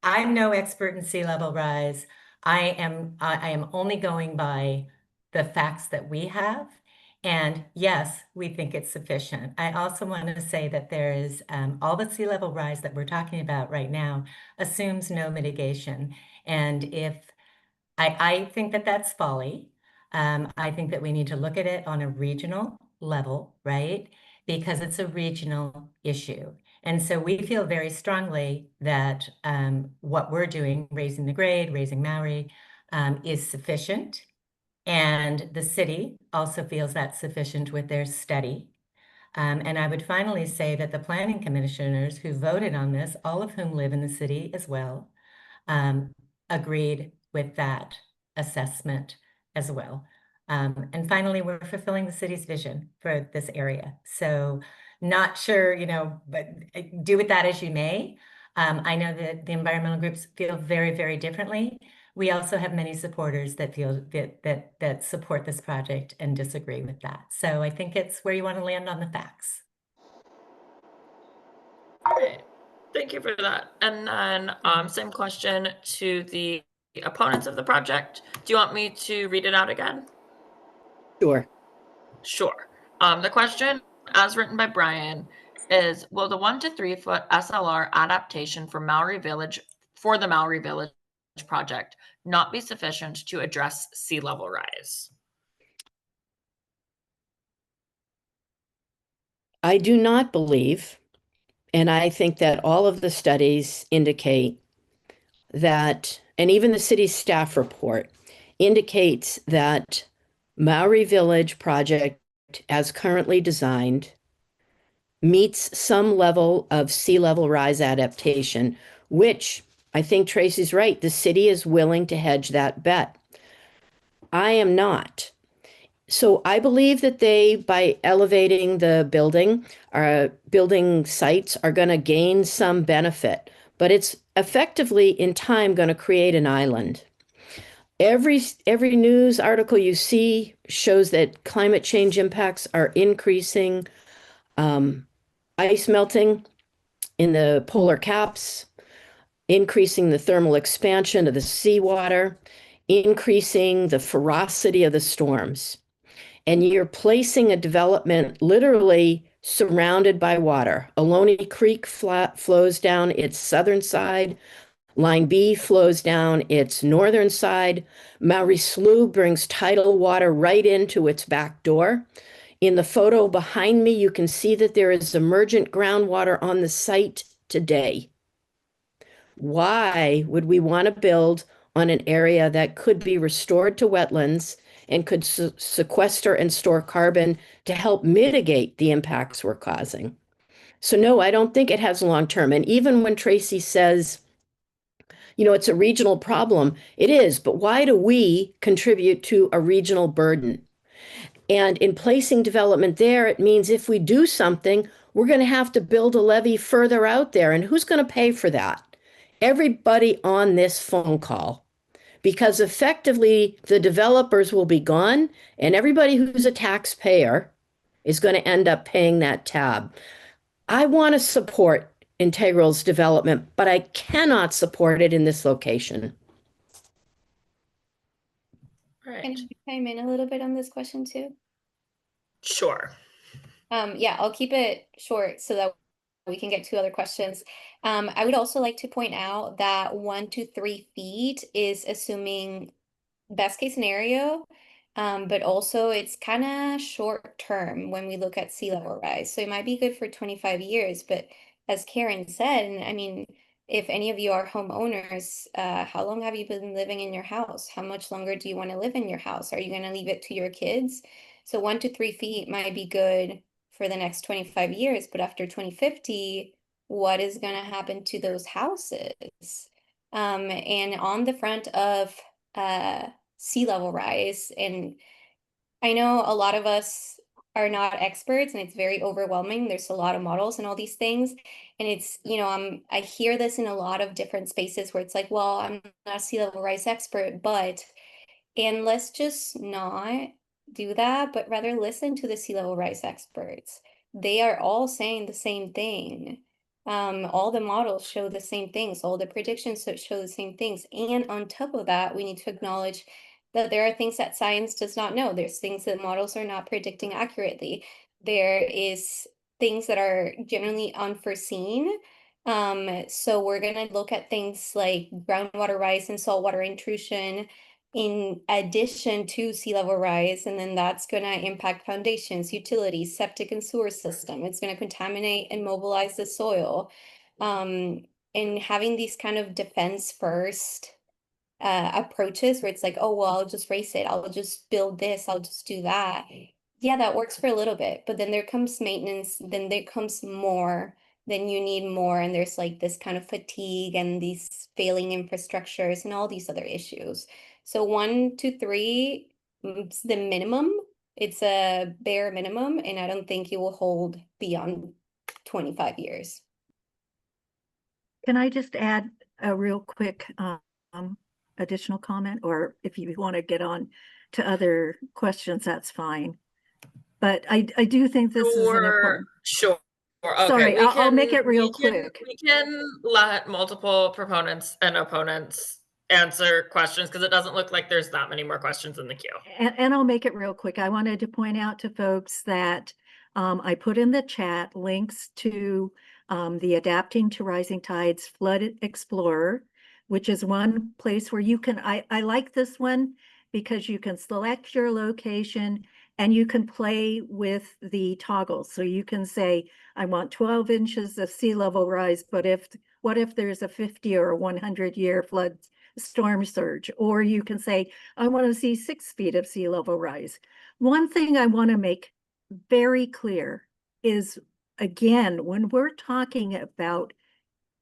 I'm no expert in sea level rise. I am only going by the facts that we have. And yes, we think it's sufficient. I also want to say that there is all the sea level rise that we're talking about right now assumes no mitigation. And if I think that that's folly, I think that we need to look at it on a regional level, right? Because it's a regional issue. And so we feel very strongly that what we're doing, raising the grade, raising Maori, is sufficient. And the city also feels that's sufficient with their study. And I would finally say that the planning commissioners who voted on this, all of whom live in the city as well, agreed with that assessment as well. And finally, we're fulfilling the city's vision for this area. So not sure, but do with that as you may. I know that the environmental groups feel very, very differently. We also have many supporters that feel that support this project and disagree with that. So I think it's where you want to land on the facts. All right. Thank you for that. And then same question to the opponents of the project. Do you want me to read it out again? Sure. Sure. The question, as written by Brian, is, will the 1 to 3 foot SLR adaptation for the Maori Village project not be sufficient to address sea level rise? I do not believe, and I think that all of the studies indicate that, and even the city's staff report indicates that Maori Village project, as currently designed, meets some level of sea level rise adaptation, which I think Tracy's right. The city is willing to hedge that bet. I am not. So I believe that they, by elevating the building, building sites are going to gain some benefit, but it's effectively in time going to create an island. Every news article you see shows that climate change impacts are increasing, ice melting in the polar caps, increasing the thermal expansion of the seawater, increasing the ferocity of the storms. And you're placing a development literally surrounded by water. Ohlone Creek flows down its southern side. Line B flows down its northern side. Maori Slough brings tidal water right into its back door. In the photo behind me, you can see that there is emergent groundwater on the site today. Why would we want to build on an area that could be restored to wetlands and could sequester and store carbon to help mitigate the impacts we're causing? So no, I don't think it has long term. And even when Tracy says You know, it's a regional problem. It is, but why do we contribute to a regional burden? And in placing development there, it means if we do something, we're going to have to build a levee further out there. And who's going to pay for that? Everybody on this phone call. Because effectively, the developers will be gone, and everybody who's a taxpayer is going to end up paying that tab. I want to support Integral's development, but I cannot support it in this location. Right. Can I chime in a little bit on this question too? Sure. Yeah, I'll keep it short so that we can get to other questions. I would also like to point out that 1 to 3 feet is assuming best case scenario, but also it's kind of short term when we look at sea level rise. So it might be good for 25 years, but as Karen said, and I mean, if any of you are homeowners, how long have you been living in your house? How much longer do you want to live in your house? Are you going to leave it to your kids? So 1 to 3 feet might be good for the next 25 years, but after 2050, what is going to happen to those houses? And on the front of sea level rise, and I know a lot of us are not experts and it's very overwhelming. There's a lot of models and all these things. And it's, you know, I hear this in a lot of different spaces where it's like, well, I'm not a sea level rise expert, but, and let's just not do that, but rather listen to the sea level rise experts. They are all saying the same thing. All the models show the same things, all the predictions show the same things. And on top of that, we need to acknowledge that there are things that science does not know. There's things that models are not predicting accurately. There is things that are generally unforeseen. So we're going to look at things like groundwater rise and saltwater intrusion in addition to sea level rise, and then that's going to impact foundations, utilities, septic and sewer system. It's going to contaminate and mobilize the soil. And having these kind of defense first approaches where it's like, oh, well, I'll just race it. I'll just build this. I'll just do that. Yeah, that works for a little bit, but then there comes maintenance, then there comes more, then you need more. And there's like this kind of fatigue and these failing infrastructures and all these other issues. So 1 to 3 is the minimum. It's a bare minimum, and I don't think it will hold beyond 25 years. Can I just add a real quick additional comment, or if you want to get on to other questions, that's fine. But I do think this is an important. Sure. Okay. Sorry, I'll make it real quick. We can let multiple proponents and opponents answer questions because it doesn't look like there's that many more questions in the queue. And I'll make it real quick. I wanted to point out to folks that I put in the chat links to the Adapting to Rising Tides Flood Explorer, which is one place where you can, I like this one because you can select your location and you can play with the toggles. So you can say, I want 12 inches of sea level rise, but what if there's a 50 or a 100-year flood storm surge? Or you can say, I want to see 6 feet of sea level rise. One thing I want to make very clear is, again, when we're talking about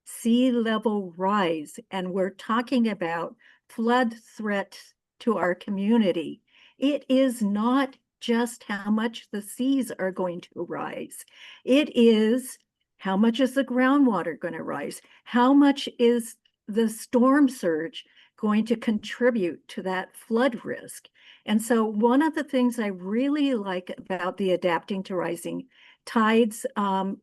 sea level rise and we're talking about flood threats to our community, it is not just how much the seas are going to rise. It is how much is the groundwater going to rise? How much is the storm surge going to contribute to that flood risk? And so one of the things I really like about the Adapting to Rising Tides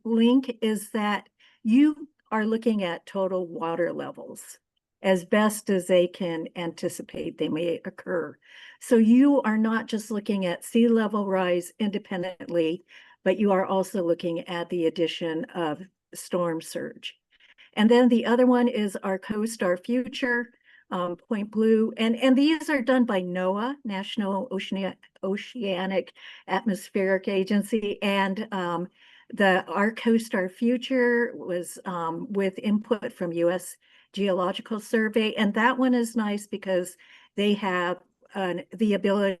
link is that you are looking at total water levels as best as they can anticipate they may occur. So you are not just looking at sea level rise independently, but you are also looking at the addition of storm surge. And then the other one is our Coast, Our Future, Point Blue. And these are done by NOAA, National Oceanic Atmospheric Agency. And the Our Coast, Our Future was with input from U.S. Geological Survey. And that one is nice because they have the ability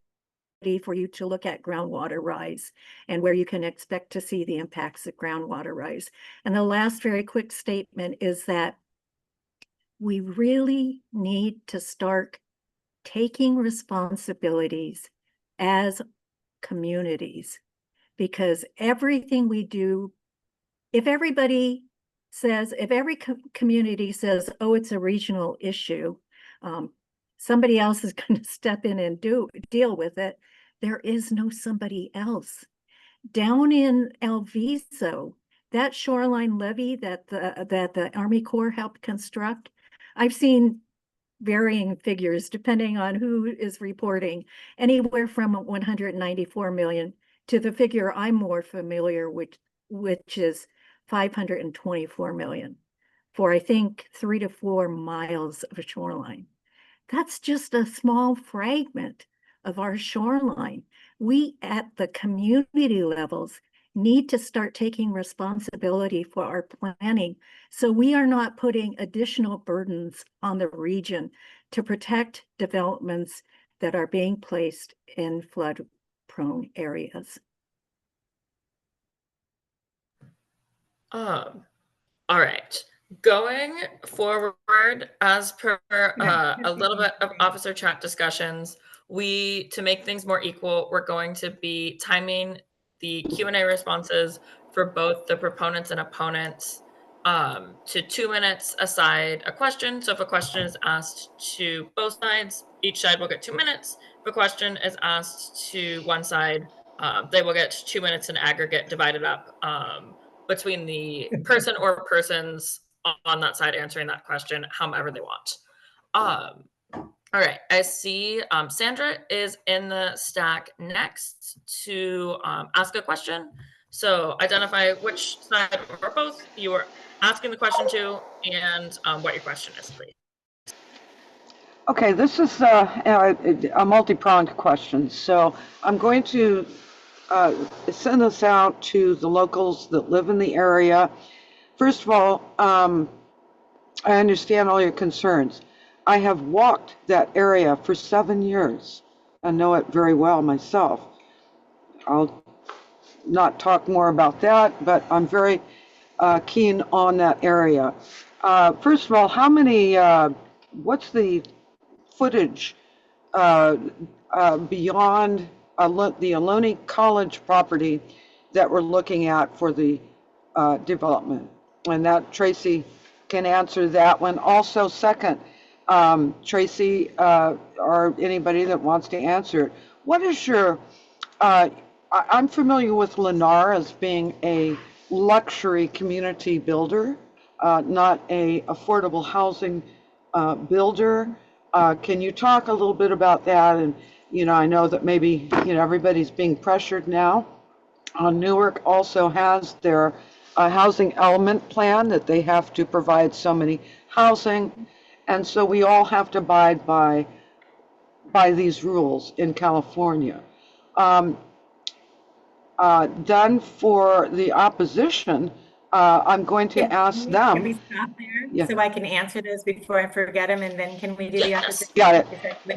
for you to look at groundwater rise and where you can expect to see the impacts of groundwater rise. And the last very quick statement is that we really need to start taking responsibilities as communities, because everything we do, if everybody says, if every community says, oh, it's a regional issue, somebody else is going to step in and deal with it. There is no somebody else. Down in El Viso, that shoreline levee that the Army Corps helped construct, I've seen varying figures depending on who is reporting, anywhere from 194 million to the figure I'm more familiar with, which is 524 million for, I think, 3 to 4 miles of shoreline. That's just a small fragment of our shoreline. We at the community levels need to start taking responsibility for our planning, so we are not putting additional burdens on the region to protect developments that are being placed in flood-prone areas. All right. Going forward, as per a little bit of officer chat discussions, to make things more equal, we're going to be timing the Q&A responses for both the proponents and opponents to 2 minutes aside a question. So if a question is asked to both sides, each side will get 2 minutes. If a question is asked to one side, they will get 2 minutes in aggregate divided up between the person or persons on that side answering that question however they want. All right, I see Sandra is in the stack next to ask a question. So identify which side or both you are asking the question to and what your question is, please. Okay, this is a multi-pronged question. So I'm going to send this out to the locals that live in the area. First of all, I understand all your concerns. I have walked that area for 7 years. I know it very well myself. I'll not talk more about that, but I'm very keen on that area. First of all, how many, what's the footage beyond the Ohlone College property that we're looking at for the development? And that Tracy can answer that one. Also, second, Tracy, or anybody that wants to answer it, what is your, I'm familiar with Lennar as being a luxury community builder, not a affordable housing builder. Can you talk a little bit about that? And, I know that maybe, everybody's being pressured now. Newark also has their housing element plan that they have to provide so many housing. And so we all have to abide by these rules in California. Done for the opposition, I'm going to ask them. Can we stop there? Yeah. So I can answer those before I forget them, and then can we do the opposition? Got it.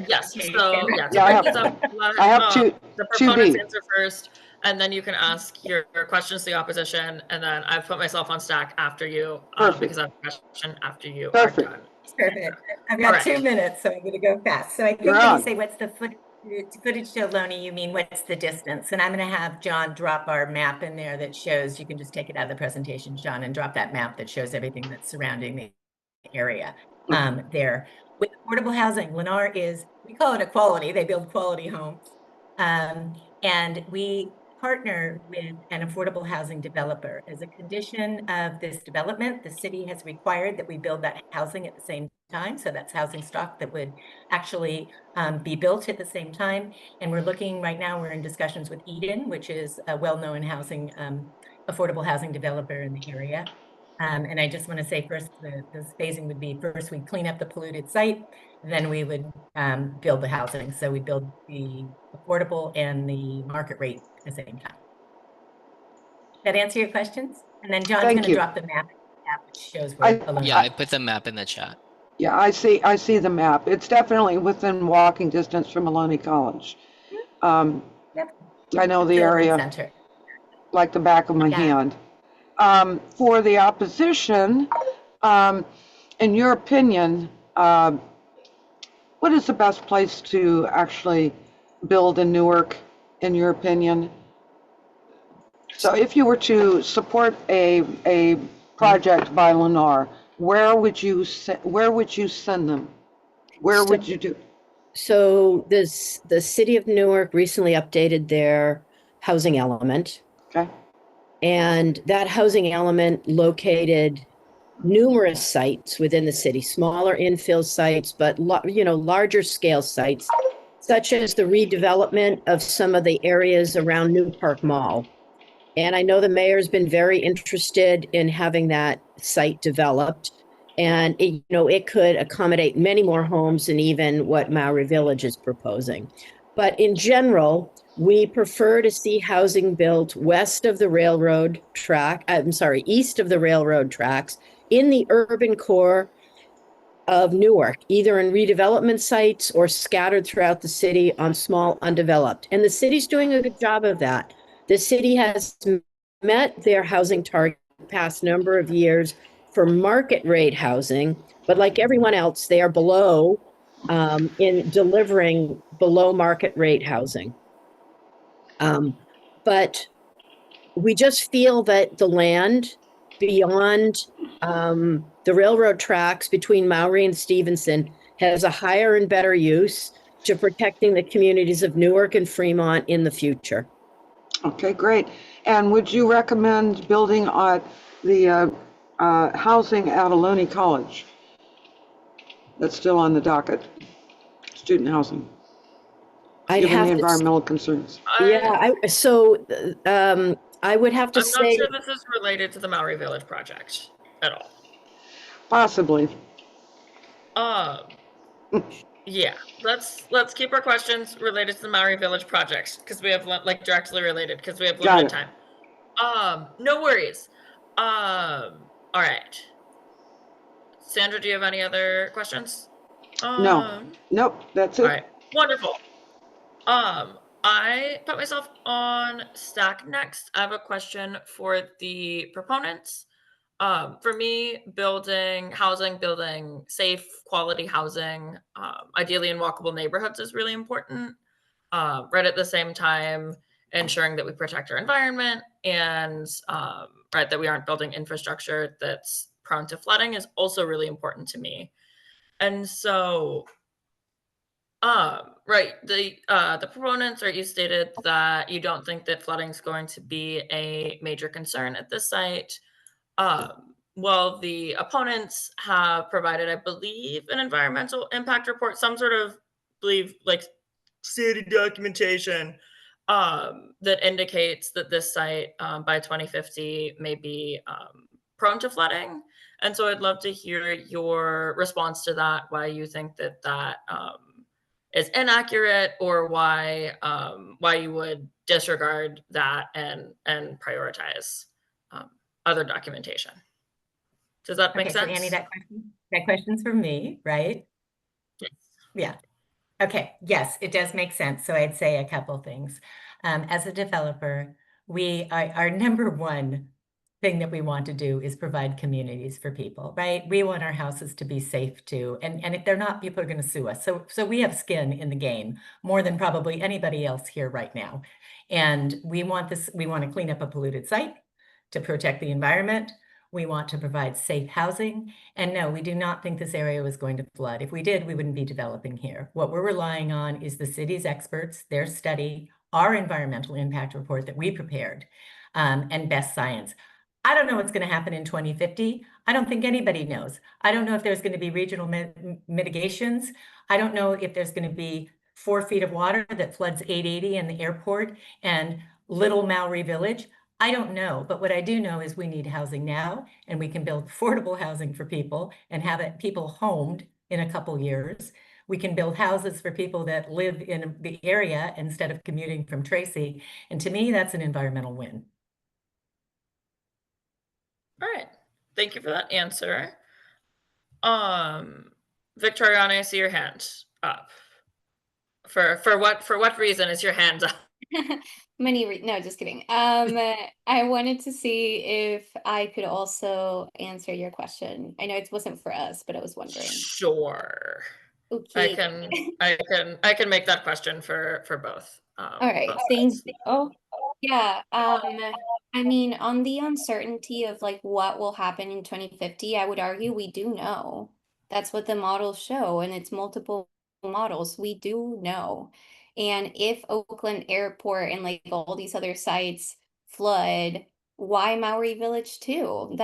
Yes. Okay. So yeah, Yeah, I have the proponents 2B. answer first, and then you can ask your questions to the opposition, and then I've put myself on stack after you because I have a question after you are done. Perfect. I've got 2 minutes, so I'm going to go fast. So I think when you say what's the footage to Ohlone, you mean what's the distance? And I'm going to have John drop our map in there that shows, you can just take it out of the presentation, John, and drop that map that shows everything that's surrounding the area there. With affordable housing, Lennar is, we call it equality. They build quality homes. And we partner with an affordable housing developer. As a condition of this development, the city has required that we build that housing at the same time. So that's housing stock that would actually be built at the same time. And we're looking right now, we're in discussions with Eden, which is a well-known housing, affordable housing developer in the area. And I just want to say first, the phasing would be first we clean up the polluted site, then we would build the housing. So we build the affordable and the market rate at the same time. That answer your questions? And then John's going to drop the map which shows where I put the map in the chat. Yeah, I see the map. It's definitely within walking distance from Ohlone College. Yep. I know the area like the back of my hand. For the opposition, in your opinion, what is the best place to actually build in Newark, in your opinion? So if you were to support a project by Lennar, where would you send them? Where would you do? So the city of Newark recently updated their housing element, Okay, and that housing element located numerous sites within the city, smaller infill sites, but larger scale sites, such as the redevelopment of some of the areas around New Park Mall. And I know the mayor's been very interested in having that site developed. And it could accommodate many more homes than even what Maori Village is proposing. But in general, we prefer to see housing built west of the railroad track, east of the railroad tracks in the urban core of Newark, either in redevelopment sites or scattered throughout the city on small undeveloped. And the city's doing a good job of that. The city has met their housing target the past number of years for market rate housing, but like everyone else, they are below in delivering below market rate housing. But we just feel that the land beyond the railroad tracks between Maori and Stevenson has a higher and better use to protecting the communities of Newark and Fremont in the future. okay, great. And would you recommend building on the housing at Ohlone College? That's still on the docket, student housing, I'd given have the to, environmental concerns. I would have to I'm not say, sure this is related to the Maori Village project at all. Possibly. Yeah, let's keep our questions related to the Maori Village project because we have like directly related because we have Got limited time. No worries. All right. Sandra, do you have any other questions? No, nope, that's it. All right, wonderful. I put myself on stack next. I have a question for the proponents. For me, building safe, quality housing, ideally in walkable neighborhoods is really important. Right at the same time, ensuring that we protect our environment and right that we aren't building infrastructure that's prone to flooding is also really important to me. And so, right, the proponents, right, you stated that you don't think that flooding is going to be a major concern at this site. Well, the opponents have provided, I believe, an environmental impact report, some sort of like city documentation that indicates that this site by 2050 may be prone to flooding. And so I'd love to hear your response to that, why you think that is inaccurate, or why you would disregard that and prioritize other documentation. Does that make Okay, sense? so Annie, that question's for me, right? Yes. Yeah. Okay, yes, it does make sense. So I'd say a couple things. As a developer, our number one thing that we want to do is provide communities for people, right? We want our houses to be safe too. And if they're not, people are going to sue us. So we have skin in the game more than probably anybody else here right now. And we want to clean up a polluted site to protect the environment. We want to provide safe housing. And no, we do not think this area was going to flood. If we did, we wouldn't be developing here. What we're relying on is the city's experts, their study, our environmental impact report that we prepared, and best science. I don't know what's going to happen in 2050. I don't think anybody knows. I don't know if there's going to be regional mitigations. I don't know if there's going to be 4 feet of water that floods 880 in the airport and Little Maori Village. I don't know, but what I do know is we need housing now, and we can build affordable housing for people and have people homed in a couple years. We can build houses for people that live in the area instead of commuting from Tracy. And to me, that's an environmental win. All right. Thank you for that answer. Victoriana, I see your hand up. For what reason is your hand up? No, just kidding. I wanted to see if I could also answer your question. I know it wasn't for us, but I was wondering. Sure. Okay. I can make that question for both. All right. both Thank sides. you. Oh, yeah. I mean, on the uncertainty of like what will happen in 2050, I would argue we do know. That's what the models show, and it's multiple models. We do know. And if Oakland Airport and like all these other sites flood, why Maori Village too?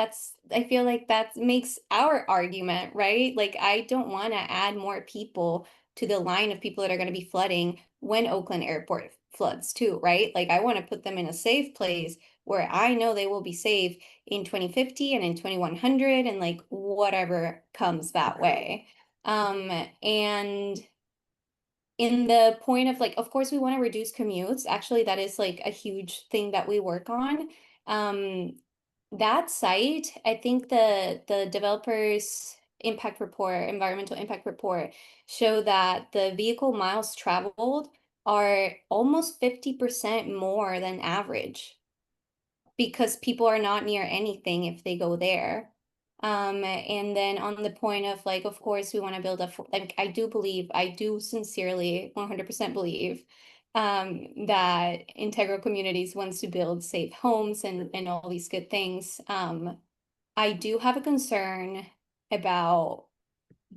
I feel like that makes our argument, right? Like, I don't want to add more people to the line of people that are going to be flooding when Oakland Airport floods too, right? Like, I want to put them in a safe place where I know they will be safe in 2050 and in 2100 and like whatever comes that way. And in the point of like, of course, we want to reduce commutes. Actually, that is like a huge thing that we work on. That site, I think the developers environmental impact report, show that the vehicle miles traveled are almost 50% more than average because people are not near anything if they go there. And then on the point of like, of course, we want to build like, I do sincerely 100% believe that Integral Communities wants to build safe homes and all these good things. I do have a concern about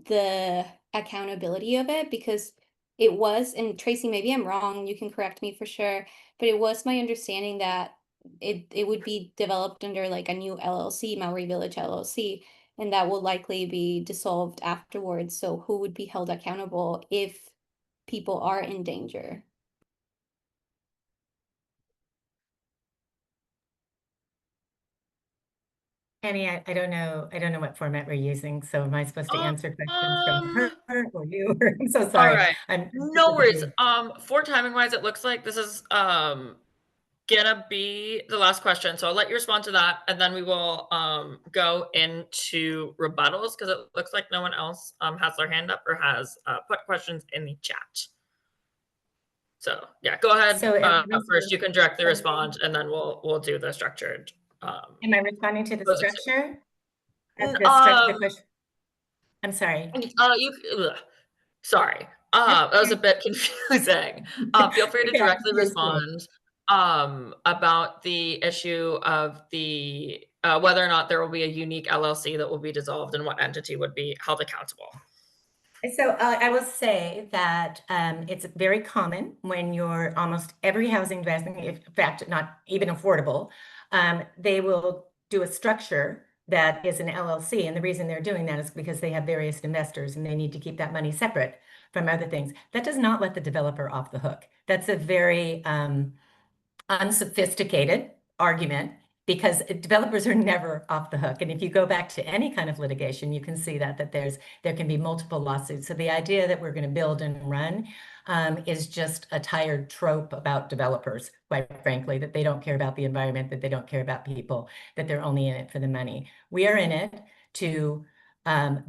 the accountability of it because it was, and Tracy, maybe I'm wrong, you can correct me for sure, but it was my understanding that it would be developed under like a new LLC, Maori Village LLC, and that will likely be dissolved afterwards. So who would be held accountable if people are in danger? Annie, I don't know what format we're using, so am I supposed to answer questions from her or you? I'm so All sorry. right. No worries. For timing wise, it looks like this is gonna be the last question. So I'll let you respond to that, and then we will go into rebuttals because it looks like no one else has their hand up or has put questions in the chat. So yeah, go ahead. So first, you can directly respond, and then we'll do the structured. Am I responding to the structure? The question. I'm sorry. Sorry. That was a bit confusing. Feel free to directly respond about the issue of the whether or not there will be a unique LLC that will be dissolved and what entity would be held accountable. So I will say that it's very common when you're almost every housing investment, in fact, not even affordable, they will do a structure that is an LLC. And the reason they're doing that is because they have various investors and they need to keep that money separate from other things. That does not let the developer off the hook. That's a very unsophisticated argument because developers are never off the hook. And if you go back to any kind of litigation, you can see that there can be multiple lawsuits. So the idea that we're going to build and run is just a tired trope about developers, quite frankly, that they don't care about the environment, that they don't care about people, that they're only in it for the money. We are in it to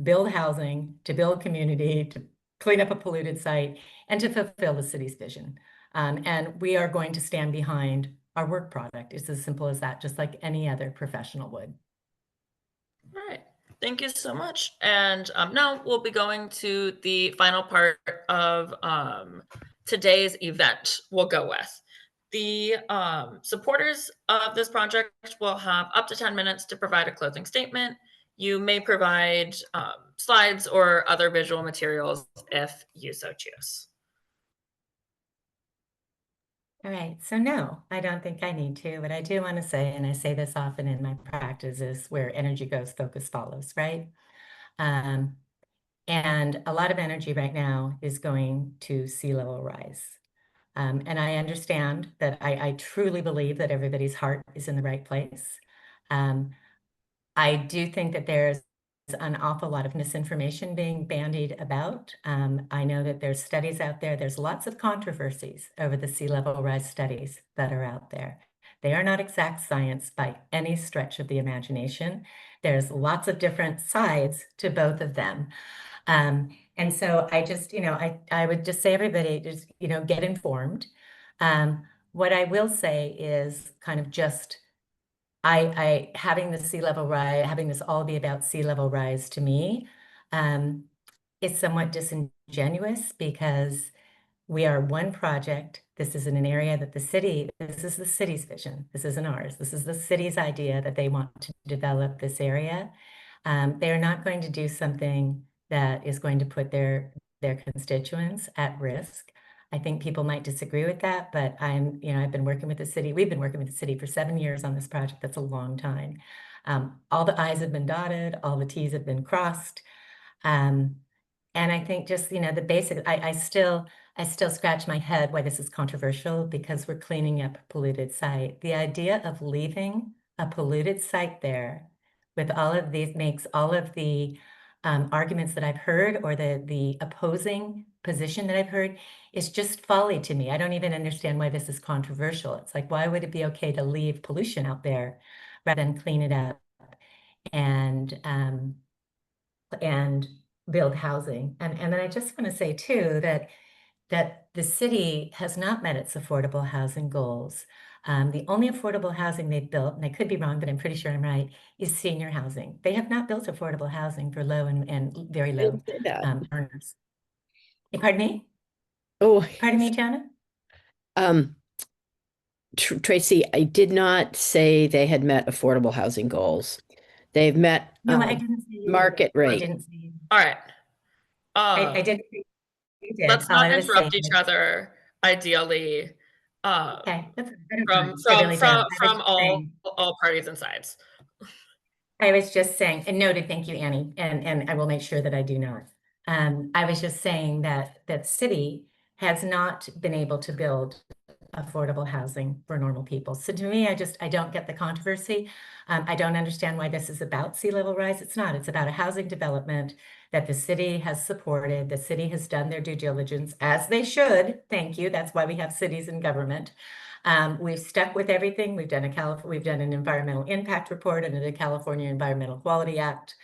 build housing, to build community, to clean up a polluted site, and to fulfill the city's vision. And we are going to stand behind our work product. It's as simple as that, just like any other professional would. All right. Thank you so much. And now we'll be going to the final part of today's event. We'll go with the supporters of this project will have up to 10 minutes to provide a closing statement. You may provide slides or other visual materials if you so choose. All right, so no, I don't think I need to, but I do want to say, and I say this often in my practice, is where energy goes, focus follows, right? And a lot of energy right now is going to sea level rise. And I understand that I truly believe that everybody's heart is in the right place. I do think that there's an awful lot of misinformation being bandied about. I know that there's studies out there. There's lots of controversies over the sea level rise studies that are out there. They are not exact science by any stretch of the imagination. There's lots of different sides to both of them. And so I just, I would just say everybody just, get informed. What I will say is kind of just I having the sea level rise, having this all be about sea level rise to me, is somewhat disingenuous because we are one project. This is in an area that this is the city's vision. This isn't ours. This is the city's idea that they want to develop this area. They are not going to do something that is going to put their constituents at risk. I think people might disagree with that, but I've been working with the city. We've been working with the city for 7 years on this project. That's a long time. All the I's have been dotted, all the T's have been crossed. And I think just, the basic, I still scratch my head why this is controversial because we're cleaning up a polluted site. The idea of leaving a polluted site there with all of these makes all of the arguments that I've heard or the opposing position that I've heard is just folly to me. I don't even understand why this is controversial. It's like, why would it be okay to leave pollution out there rather than clean it up and build housing? And then I just want to say too that the city has not met its affordable housing goals. The only affordable housing they've built, and I could be wrong, but I'm pretty sure I'm right, is senior housing. They have not built affordable housing for low and very low Didn't say that. earners. Pardon me? Oh, Pardon me, Jana? Tracy, I did not say they had met affordable housing goals. They've met No, I didn't say you market did. I rate. didn't say you. All right. I didn't say you did. Let's All not I was interrupt saying each is- other, ideally. Okay, that's I don't From mind. I really don't. I was from just saying- all parties and sides. I was just saying, and noted, thank you, Annie, and I will make sure that I do not. I was just saying that city has not been able to build affordable housing for normal people. So to me, I don't get the controversy. I don't understand why this is about sea level rise. It's not. It's about a housing development that the city has supported. The city has done their due diligence, as they should. Thank you. That's why we have cities and government. We've stuck with everything. We've done an environmental impact report under the California Environmental Quality Act.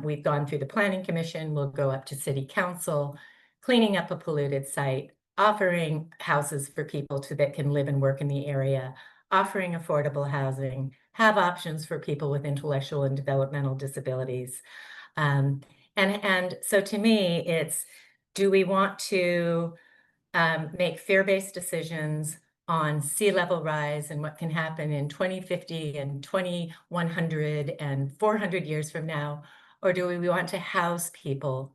We've gone through the Planning Commission. We'll go up to City Council, cleaning up a polluted site, offering houses for people that can live and work in the area, offering affordable housing, have options for people with intellectual and developmental disabilities. And so to me, it's, do we want to make fear-based decisions on sea level rise and what can happen in 2050 and 2100 and 400 years from now? Or do we want to house people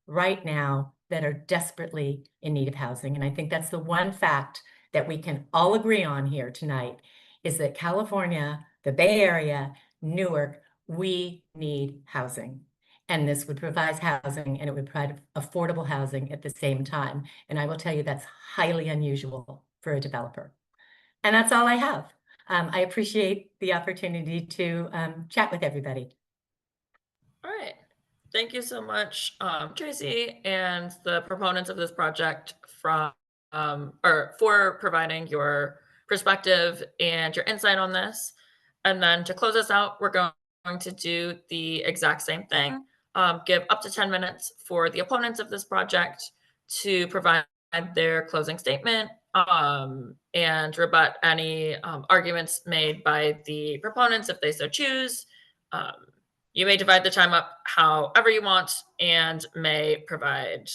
right now that are desperately in need of housing? And I think that's the one fact that we can all agree on here tonight is that California, the Bay Area, Newark, we need housing. And this would provide housing and it would provide affordable housing at the same time. And I will tell you that's highly unusual for a developer. And that's all I have. I appreciate the opportunity to chat with everybody. All right. Thank you so much, Tracy, and the proponents of this project for providing your perspective and your insight on this. And then to close us out, we're going to do the exact same thing. Give up to 10 minutes for the opponents of this project to provide their closing statement and rebut any arguments made by the proponents if they so choose. You may divide the time up however you want and may provide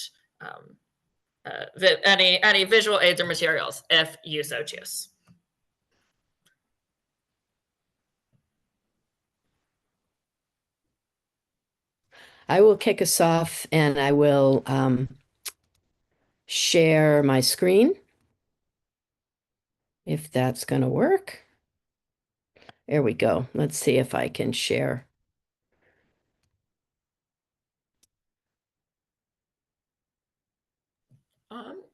any visual aids or materials if you so choose. I will kick us off and I will share my screen if that's going to work. There we go. Let's see if I can share.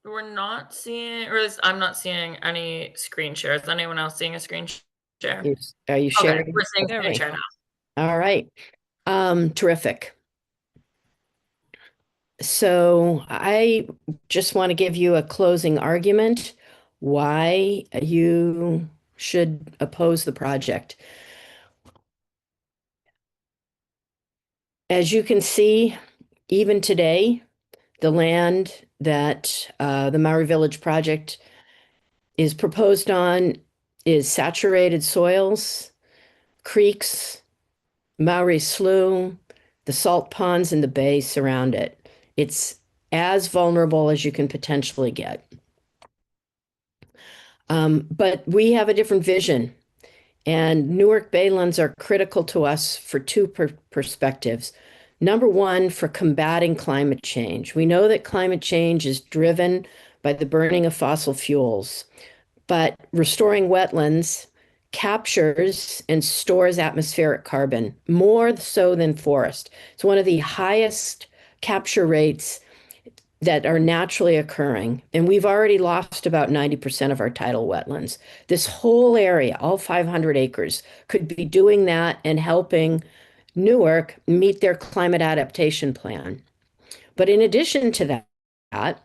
We're not seeing, or at least I'm not seeing any screen share. Is anyone else seeing a screen share? Are you sharing? Okay, we're seeing Okay. screen share now. All right. Terrific. So I just want to give you a closing argument why you should oppose the project. As you can see, even today, the land that the Maori Village project is proposed on is saturated soils, creeks, Maori Slough, the salt ponds in the bay surround it. It's as vulnerable as you can potentially get. But we have a different vision, and Newark Baylands are critical to us for two perspectives. Number one, for combating climate change. We know that climate change is driven by the burning of fossil fuels, but restoring wetlands captures and stores atmospheric carbon more so than forest. It's one of the highest capture rates that are naturally occurring. And we've already lost about 90% of our tidal wetlands. This whole area, all 500 acres, could be doing that and helping Newark meet their climate adaptation plan. But in addition to that,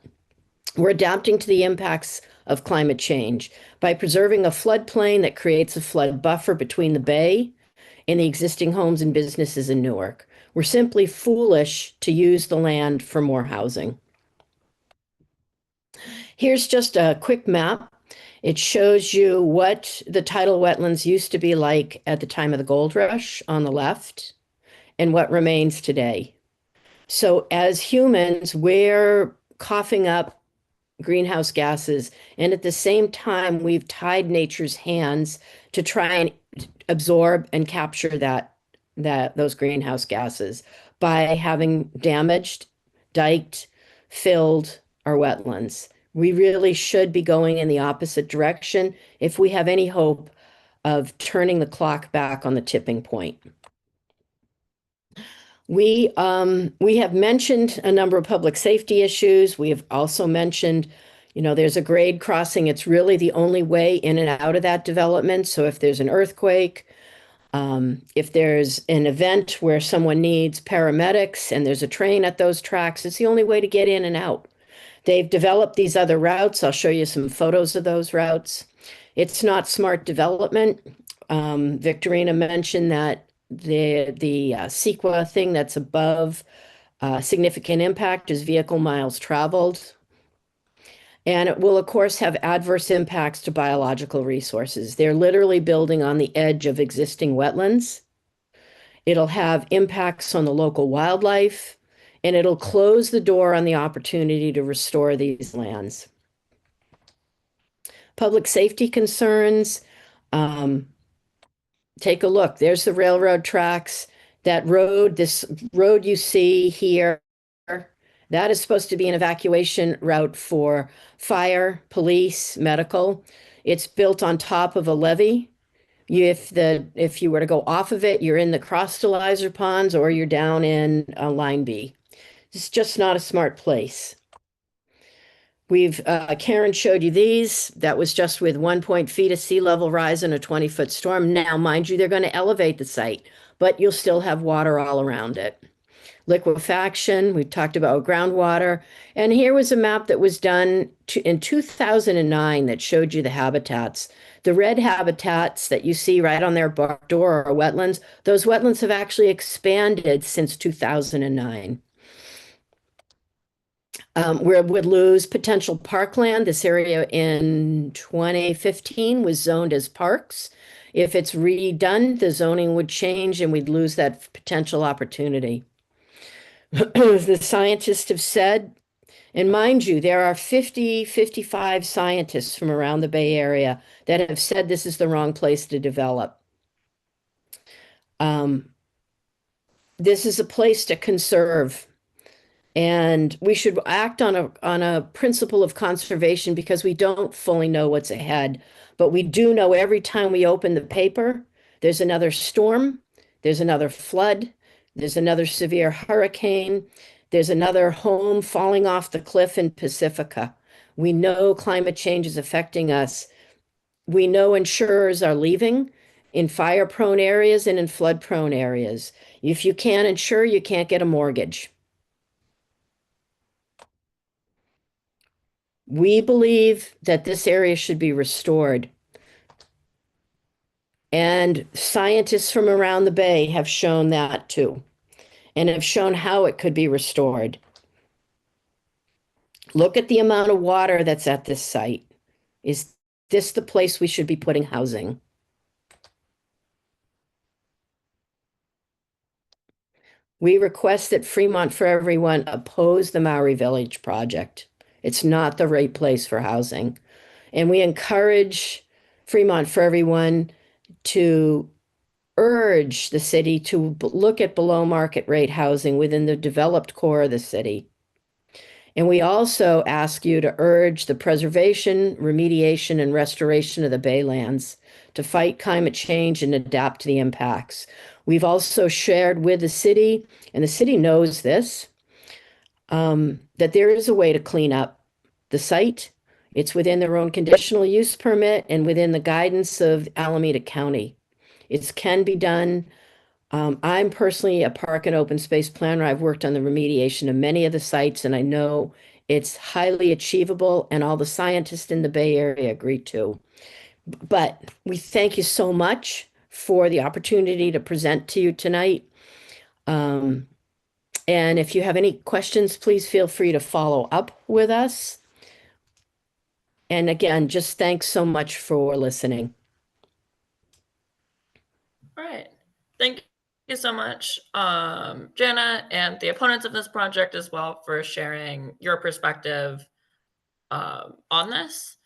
we're adapting to the impacts of climate change by preserving a floodplain that creates a flood buffer between the bay and the existing homes and businesses in Newark. We're simply foolish to use the land for more housing. Here's just a quick map. It shows you what the tidal wetlands used to be like at the time of the gold rush on the left and what remains today. So as humans, we're coughing up greenhouse gases, and at the same time, we've tied nature's hands to try and absorb and capture those greenhouse gases by having damaged, diked, filled our wetlands. We really should be going in the opposite direction if we have any hope of turning the clock back on the tipping point. We have mentioned a number of public safety issues. We have also mentioned, there's a grade crossing. It's really the only way in and out of that development. So if there's an earthquake, if there's an event where someone needs paramedics and there's a train at those tracks, it's the only way to get in and out. They've developed these other routes. I'll show you some photos of those routes. It's not smart development. Victorina mentioned that the CEQA thing that's above significant impact is vehicle miles traveled. And it will, of course, have adverse impacts to biological resources. They're literally building on the edge of existing wetlands. It'll have impacts on the local wildlife, and it'll close the door on the opportunity to restore these lands. Public safety concerns. Take a look. There's the railroad tracks. This road you see here, that is supposed to be an evacuation route for fire, police, medical. It's built on top of a levee. If you were to go off of it, you're in the cross-stilizer ponds or you're down in Line B. It's just not a smart place. Karen showed you these. That was just with 1 feet of sea level rise and a 20-foot storm. Now, mind you, they're going to elevate the site, but you'll still have water all around it. Liquefaction, we talked about groundwater. And here was a map that was done in 2009 that showed you the habitats. The red habitats that you see right on their back door are wetlands. Those wetlands have actually expanded since 2009. We would lose potential parkland. This area in 2015 was zoned as parks. If it's redone, the zoning would change and we'd lose that potential opportunity. The scientists have said, and mind you, there are 55 scientists from around the Bay Area that have said this is the wrong place to develop. This is a place to conserve. And we should act on a principle of conservation because we don't fully know what's ahead. But we do know every time we open the paper, there's another storm, there's another flood, there's another severe hurricane, there's another home falling off the cliff in Pacifica. We know climate change is affecting us. We know insurers are leaving in fire-prone areas and in flood-prone areas. If you can't insure, you can't get a mortgage. We believe that this area should be restored. And scientists from around the Bay have shown that too, and have shown how it could be restored. Look at the amount of water that's at this site. Is this the place we should be putting housing? We request that Fremont for Everyone oppose the Maori Village project. It's not the right place for housing. And we encourage Fremont for Everyone to urge the city to look at below market rate housing within the developed core of the city. And we also ask you to urge the preservation, remediation, and restoration of the Baylands to fight climate change and adapt to the impacts. We've also shared with the city, and the city knows this, that there is a way to clean up the site. It's within their own conditional use permit and within the guidance of Alameda County. It can be done. I'm personally a park and open space planner. I've worked on the remediation of many of the sites, and I know it's highly achievable, and all the scientists in the Bay Area agree too. But we thank you so much for the opportunity to present to you tonight. And if you have any questions, please feel free to follow up with us. And again, just thanks so much for listening. All right. Thank you so much, Jana, and the opponents of this project as well for sharing your perspective on this.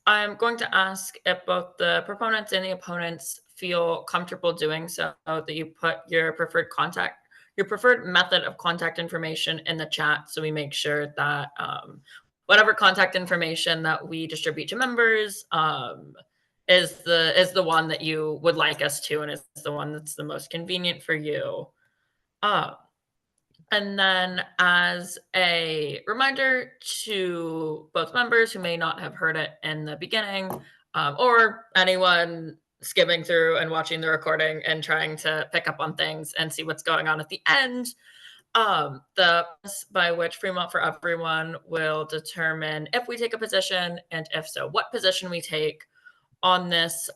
I'm going to ask if both the proponents and the opponents feel comfortable doing so, that you put your preferred method of contact information in the chat, so we make sure that whatever contact information that we distribute to members is the one that you would like us to, and is the one that's the most convenient for you. And then, as a reminder to both members who may not have heard it in the beginning, or anyone skimming through and watching the recording and trying to pick up on things and see what's going on at the end, the process by which Fremont for Everyone will determine if we take a position, and if so, what position we take on this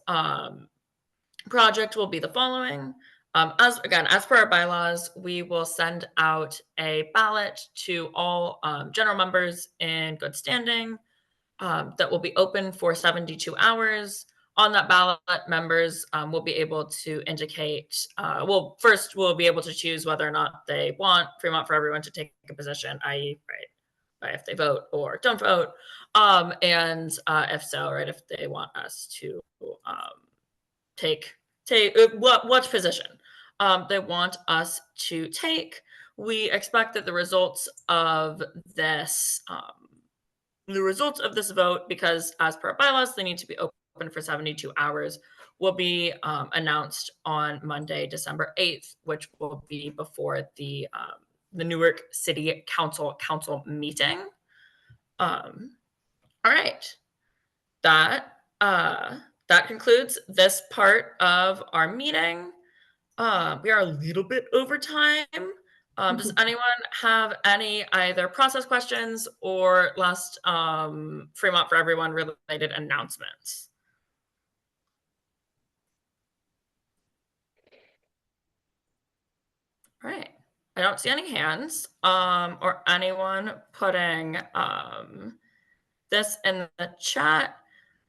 project will be the following. As per our bylaws, we will send out a ballot to all general members in good standing that will be open for 72 hours. On that ballot, members will be able to indicate, first we'll be able to choose whether or not they want Fremont for Everyone to take a position, i.e., if they vote or don't vote, and if so, if they want us to take what position they want us to take. We expect that the results of this vote, because as per our bylaws, they need to be open for 72 hours, will be announced on Monday, December 8th, which will be before the Newark City Council meeting. All right, that concludes this part of our meeting. We are a little bit over time. Does anyone have any either process questions or last Fremont for Everyone related announcements? All right. I don't see any hands or anyone putting this in the chat.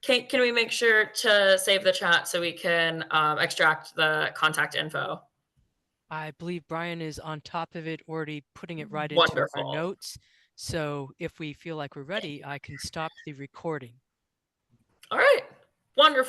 Kate, can we make sure to save the chat so we can extract the contact info? I believe Brian is on top of it, already putting it right into Wonderful. our notes. So if we feel like we're ready, I can stop the recording. All right. Wonderful.